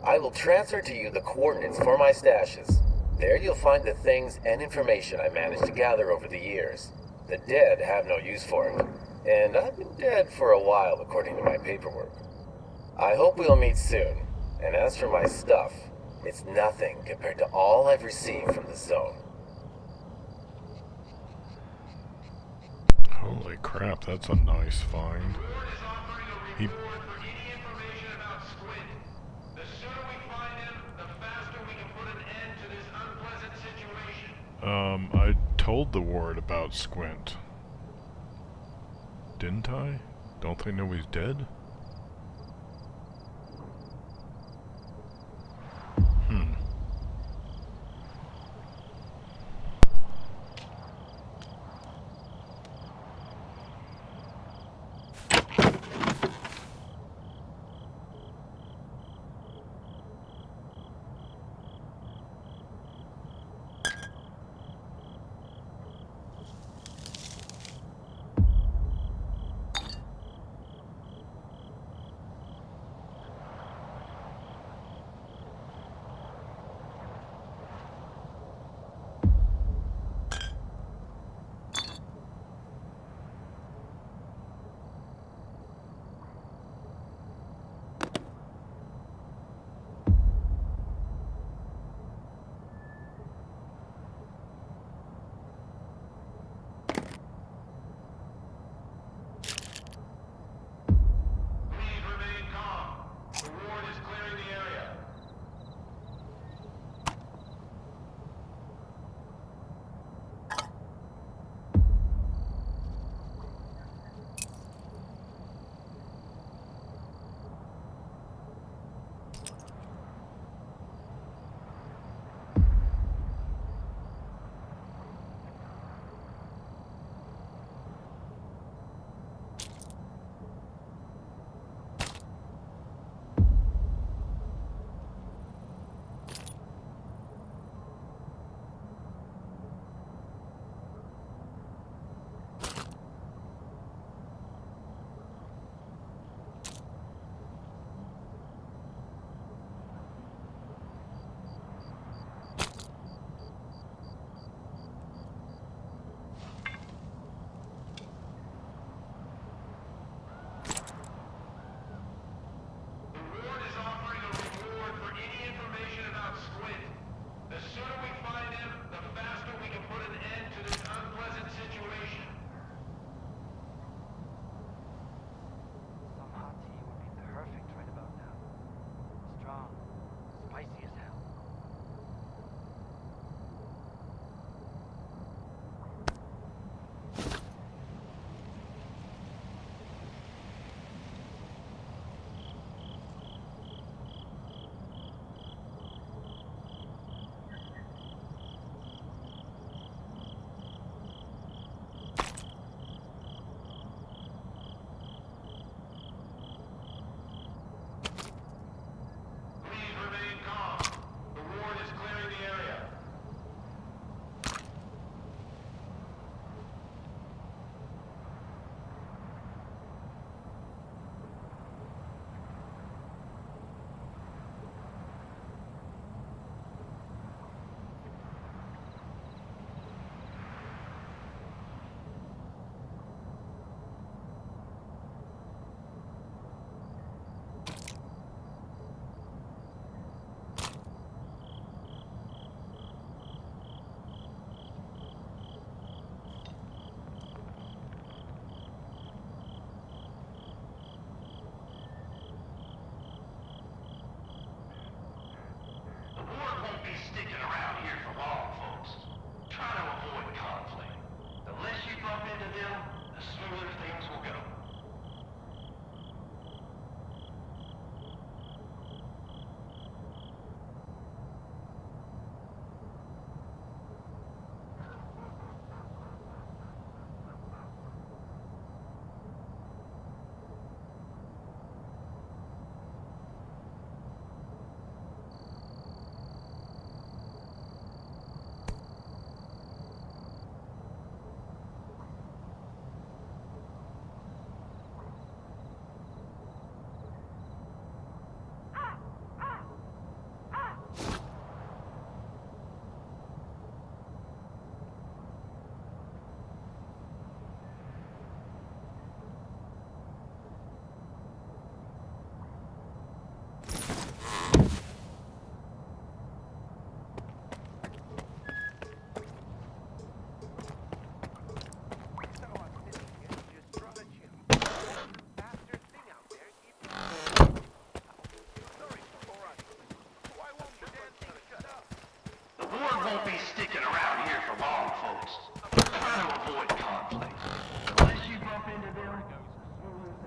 I will transfer to you the coordinates for my stashes. There you'll find the things and information I managed to gather over the years. The dead have no use for it, and I've been dead for a while according to my paperwork. I hope we'll meet soon, and as for my stuff, it's nothing compared to all I've received from the zone. Holy crap, that's a nice find. He... I told the ward about Squint. Didn't I? Don't they know he's dead?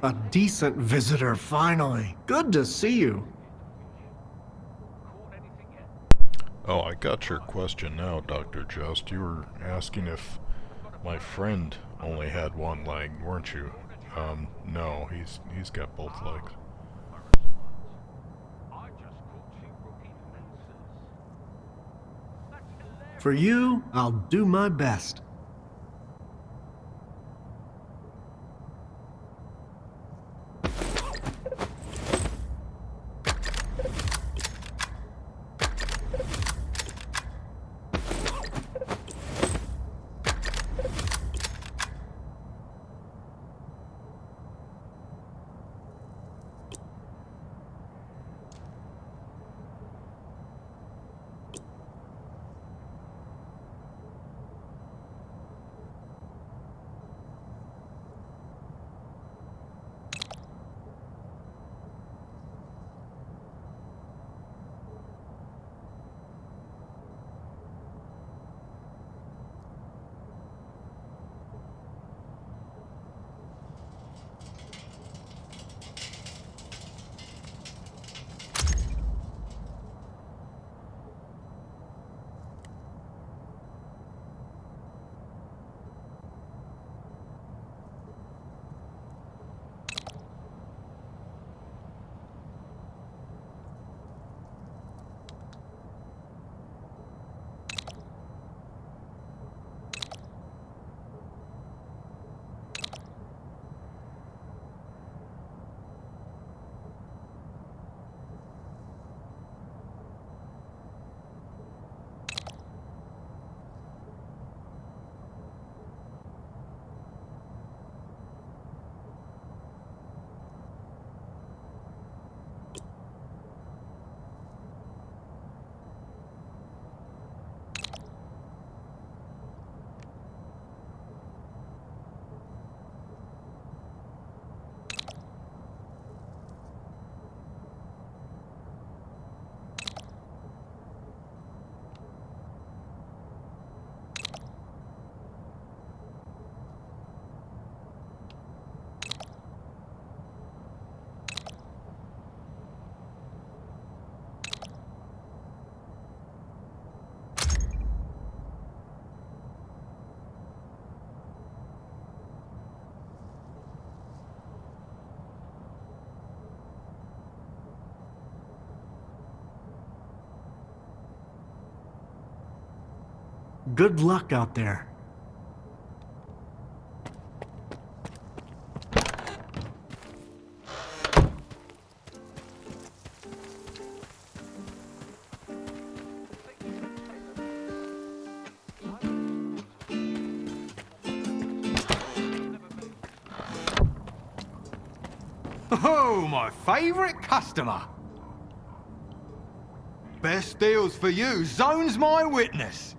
A decent visitor, finally. Good to see you. Oh, I got your question now, Dr. Just. You were asking if my friend only had one leg, weren't you? No, he's got both legs. For you, I'll do my best. Good luck out there. Oh, my favourite customer. Best deals for you. Zone's my witness.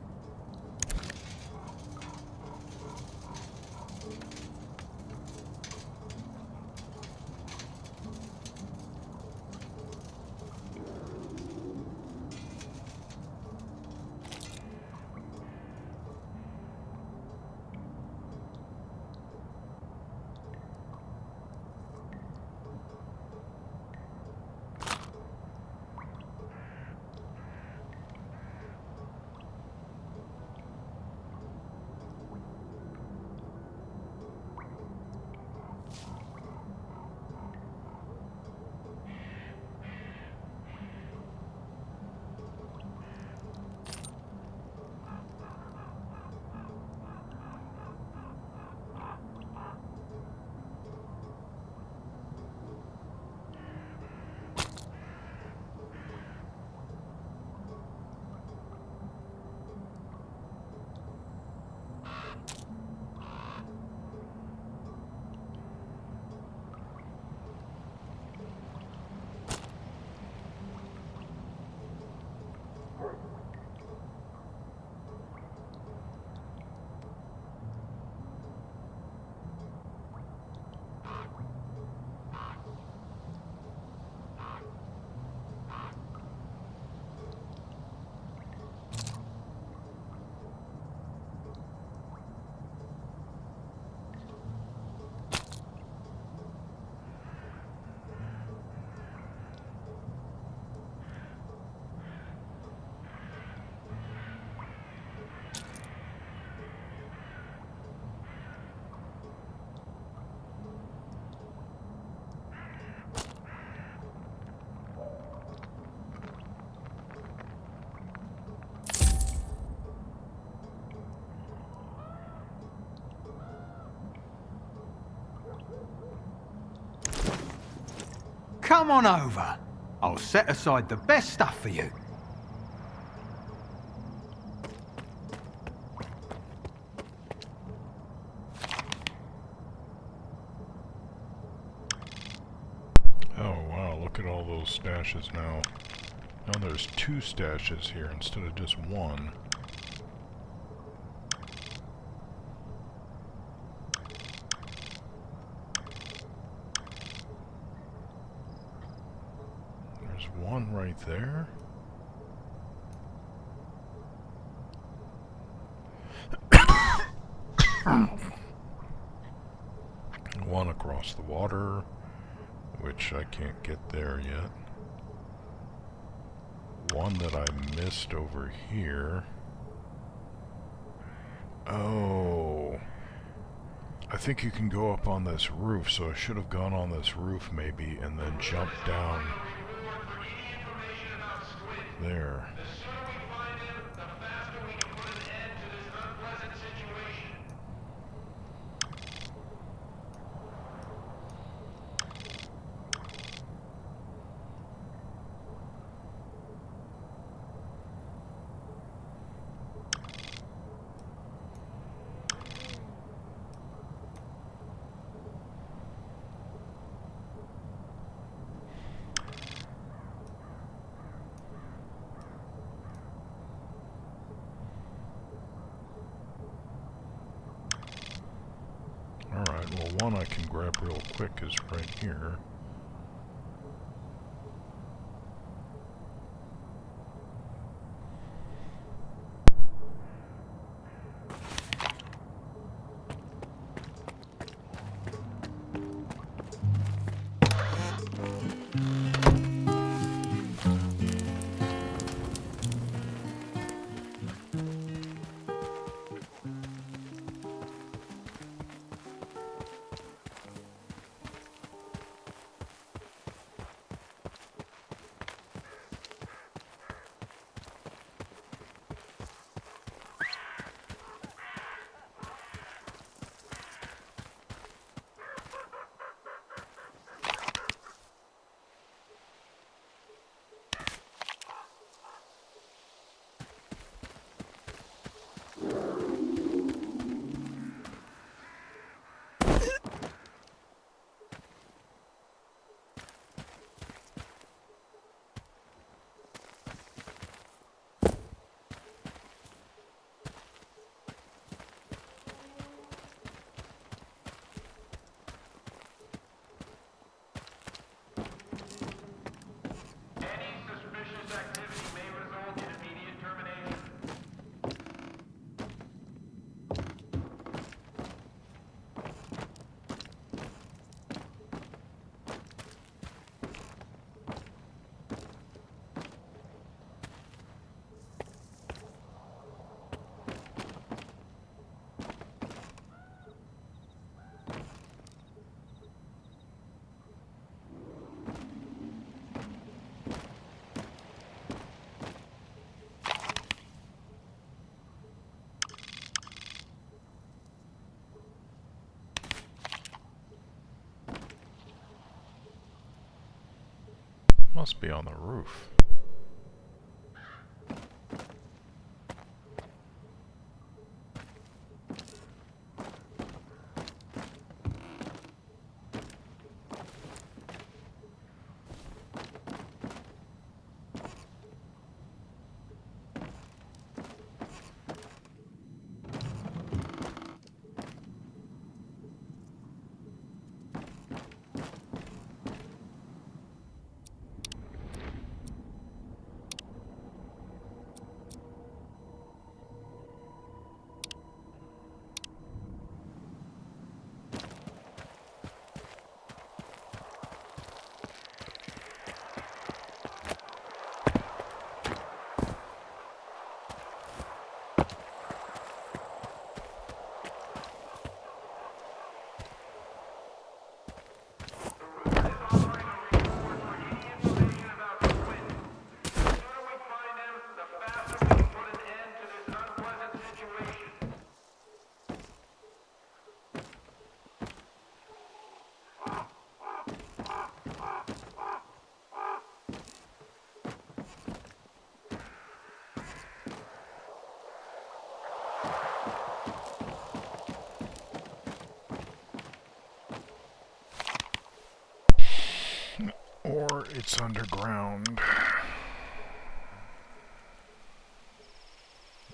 Come on over. I'll set aside the best stuff for you. Oh wow, look at all those stashes now. Now there's 2 stashes here instead of just 1. There's 1 right there. One across the water, which I can't get there yet. 1 that I missed over here. Oh. I think you can go up on this roof, so I should have gone on this roof maybe and then jumped down there. Alright, well, 1 I can grab real quick is right here. Must be on the roof. Or it's underground.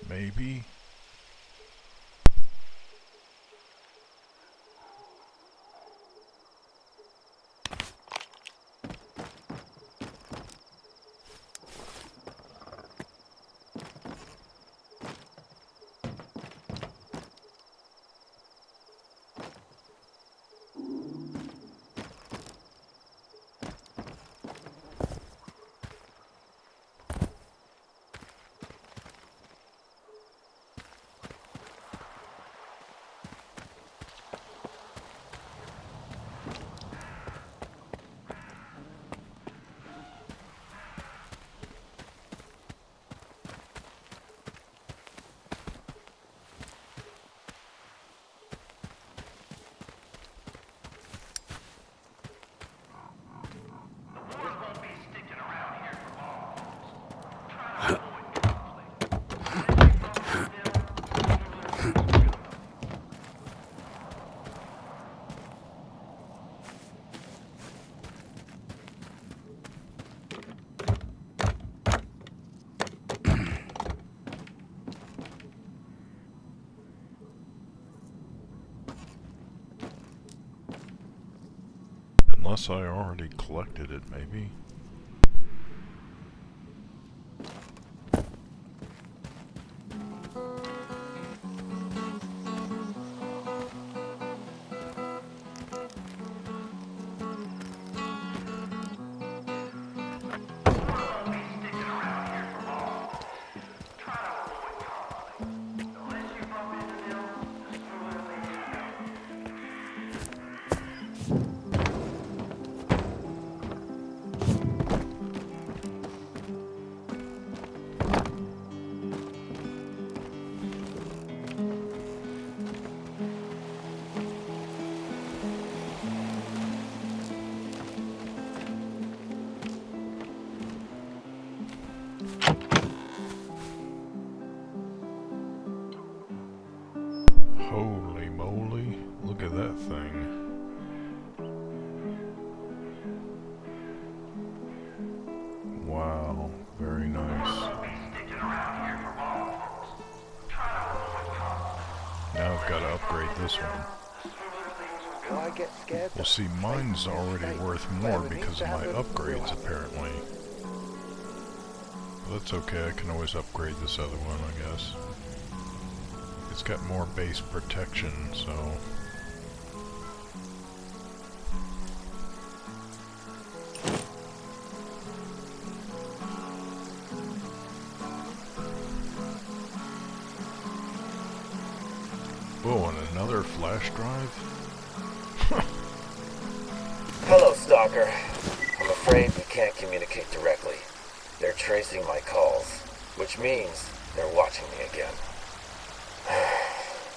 Maybe. Unless I already collected it, maybe. Holy moly, look at that thing. Wow, very nice. Now I've got to upgrade this one. Well, see, mine's already worth more because of my upgrades, apparently. But that's okay, I can always upgrade this other one, I guess. It's got more base protection, so... Whoa, and another flash drive? Hello, Stalker. I'm afraid we can't communicate directly. They're tracing my calls, which means they're watching me again.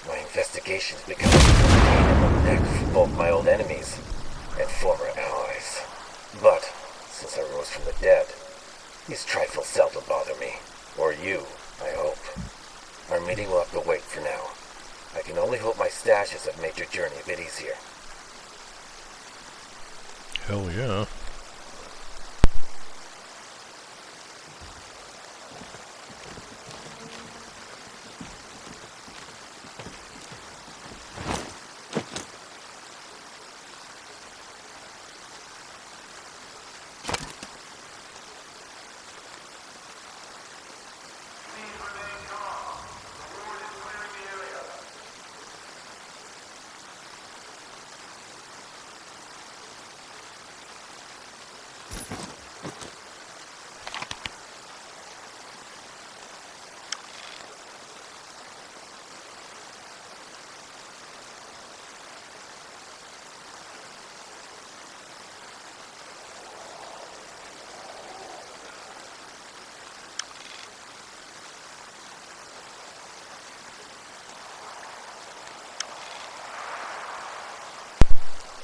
My investigation's becoming a pain in the neck for both my old enemies and former allies. But, since I rose from the dead, these trifles seldom bother me. Or you, I hope. Our meeting will have to wait for now. I can only hope my stashes have made your journey a bit easier. Hell yeah.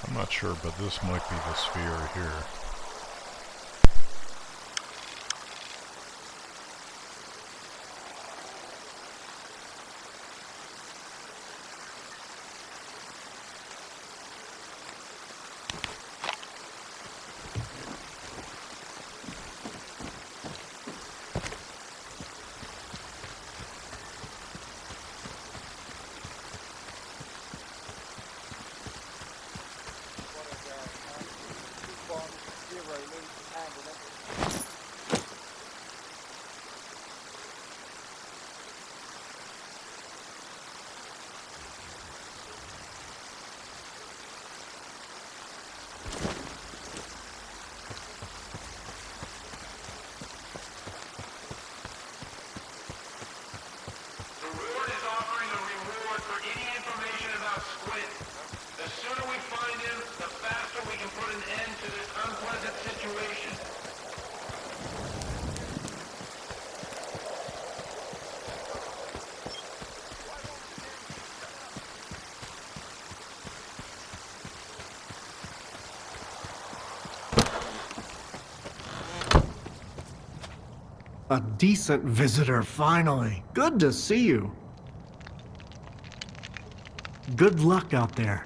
I'm not sure, but this might be the sphere here. A decent visitor, finally. Good to see you. Good luck out there.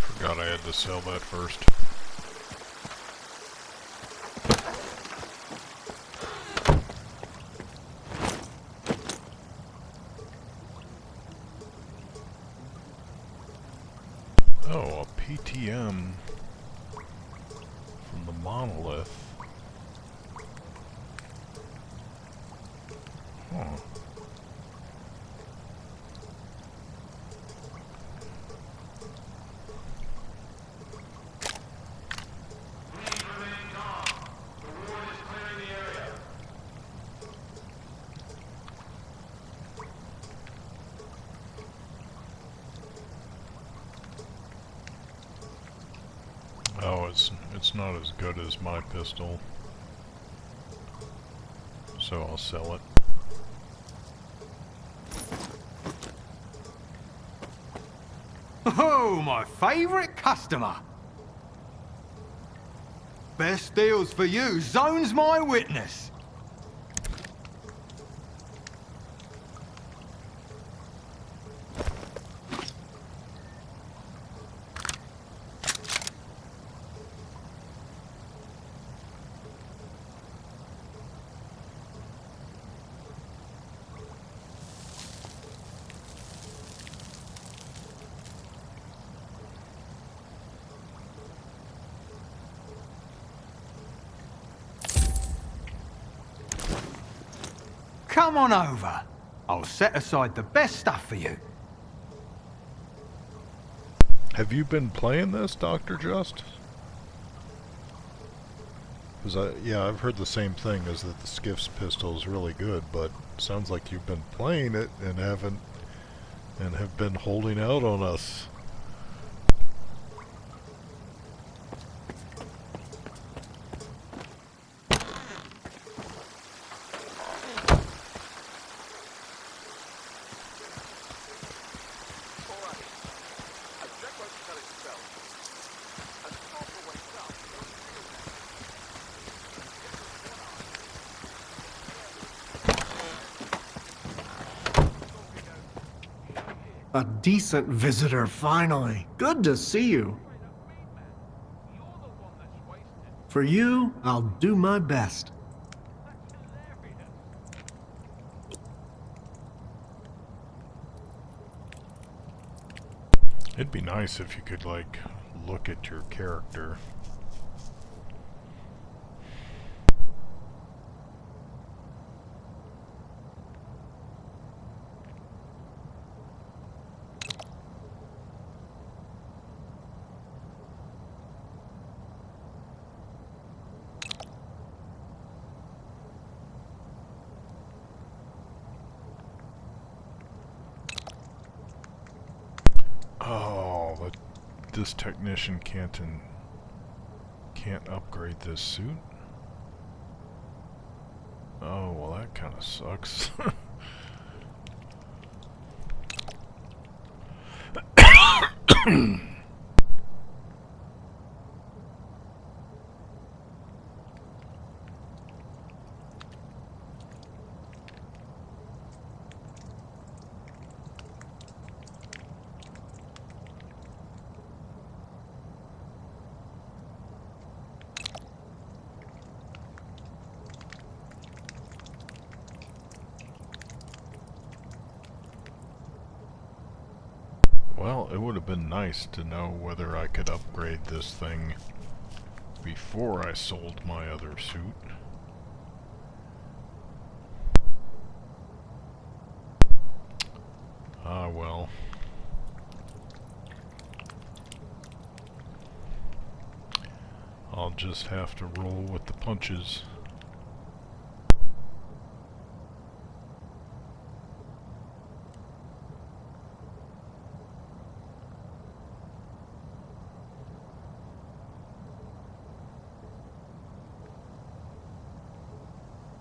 Forgot I had to sell that first. Oh, a PTM from the monolith. Huh. Oh, it's not as good as my pistol, so I'll sell it. Oh, my favorite customer. Best deals for you. Zone's my witness. Come on over. I'll set aside the best stuff for you. Have you been playing this, Dr. Just? Because yeah, I've heard the same thing, is that the Skiff's pistol is really good, but sounds like you've been playing it and have been holding out on us. A decent visitor, finally. Good to see you. For you, I'll do my best. It'd be nice if you could, like, look at your character. Oh, but this technician can't upgrade this suit? Oh, well that kind of sucks. Well, it would have been nice to know whether I could upgrade this thing before I sold my other suit. Ah, well. I'll just have to roll with the punches.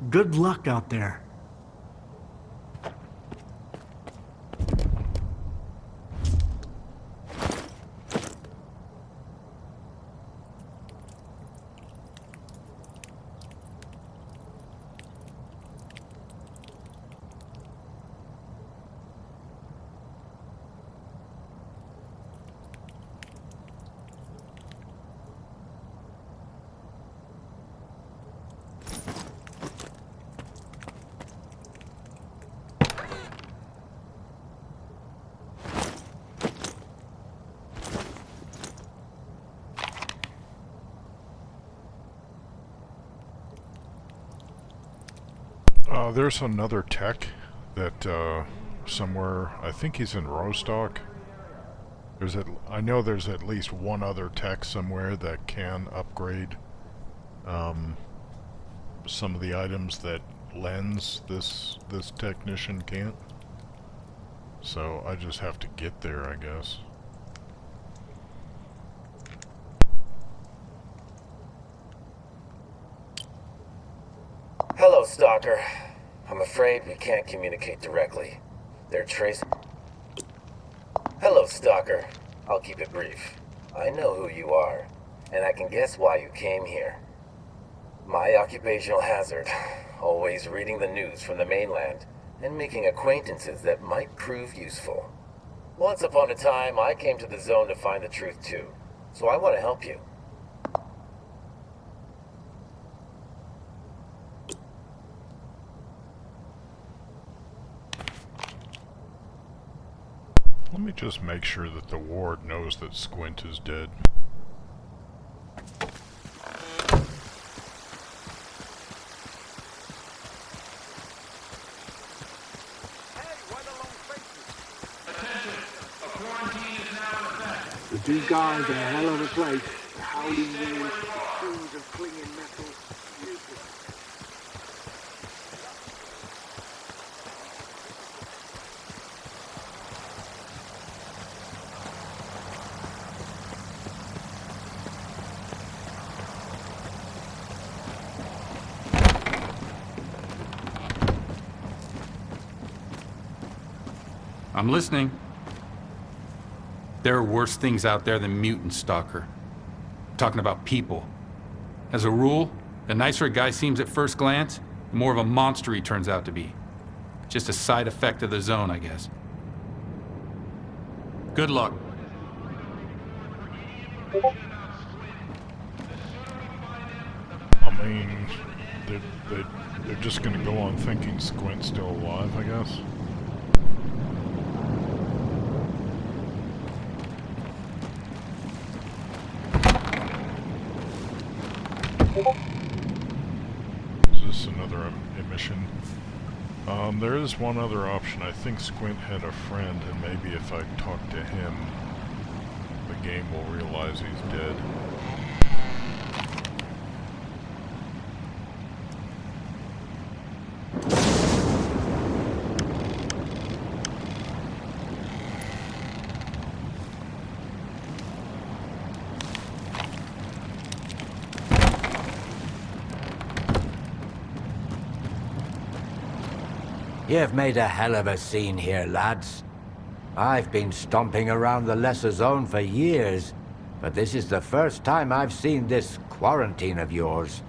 Good luck out there. There's another tech that, somewhere, I think he's in Rostock. I know there's at least one other tech somewhere that can upgrade, some of the items that Len's, this technician can't. So I just have to get there, I guess. Hello, Stalker. I'm afraid we can't communicate directly. They're tracing... Hello, Stalker. I'll keep it brief. I know who you are, and I can guess why you came here. My occupational hazard. Always reading the news from the mainland, and making acquaintances that might prove useful. Once upon a time, I came to the zone to find the truth too, so I want to help you. Let me just make sure that the ward knows that Squint is dead. The two guys are a hell of a place. The howling wind, the strings of clinging metal. Beautiful. I'm listening. There are worse things out there than mutants, Stalker. I'm talking about people. As a rule, the nicer a guy seems at first glance, the more of a monster he turns out to be. Just a side effect of the zone, I guess. Good luck. I mean, they're just gonna go on thinking Squint's still alive, I guess. Is this another emission? There is one other option. I think Squint had a friend, and maybe if I talk to him, the game will realize he's dead. You've made a hell of a scene here, lads. I've been stomping around the Lesser Zone for years, but this is the first time I've seen this quarantine of yours.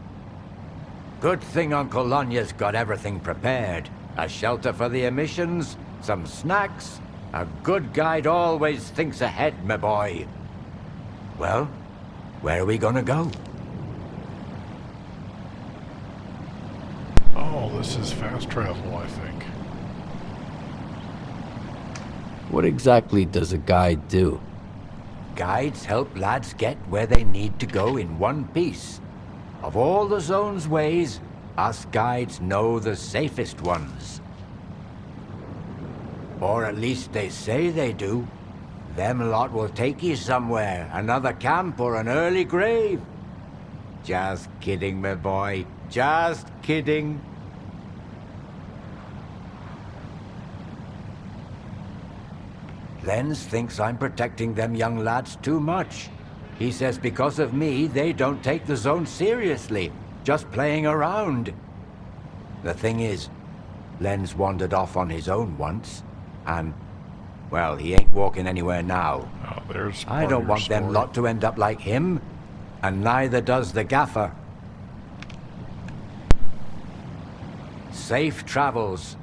Good thing Uncle Lonya's got everything prepared. A shelter for the emissions, some snacks. A good guide always thinks ahead, my boy. Well, where are we gonna go? Oh, this is fast travel, I think. What exactly does a guide do? Guides help lads get where they need to go in one piece. Of all the zone's ways, us guides know the safest ones. Or at least they say they do. Them lot will take you somewhere, another camp or an early grave. Just kidding, my boy. Just kidding. Lenz thinks I'm protecting them young lads too much. He says because of me, they don't take the zone seriously, just playing around. The thing is, Lenz wandered off on his own once, and, well, he ain't walking anywhere now. Oh, there's I don't want them lot to end up like him, and neither does the gaffer. Safe travels.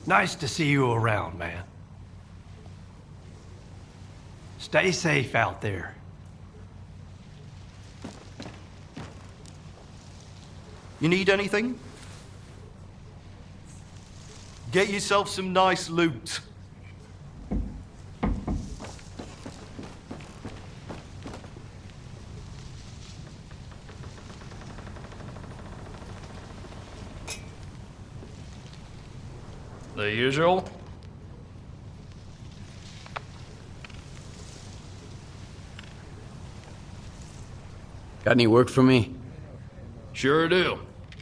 Nice to see you around, man. Stay safe out there. You need anything? Get yourself some nice loot. The usual? Got any work for me? Sure do.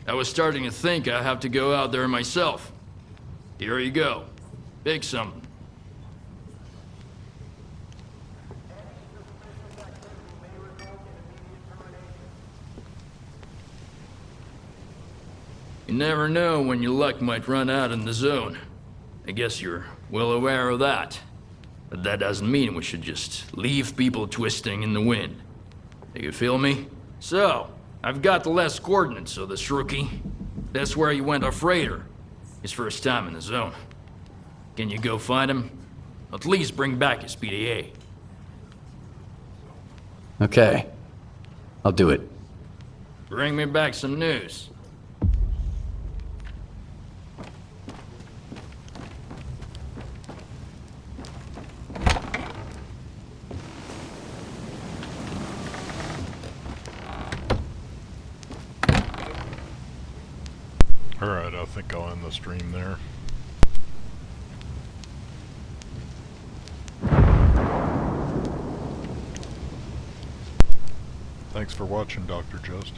I was starting to think I have to go out there myself. Here you go. Big something. You never know when your luck might run out in the zone. I guess you're well aware of that. But that doesn't mean we should just leave people twisting in the wind. You feel me? So, I've got the last coordinates of this rookie. That's where he went off freighter. His first time in the zone. Can you go find him? At least bring back his PDA. Okay. I'll do it. Bring me back some news. Alright, I think I'll end the stream there. Thanks for watching, Dr. Just.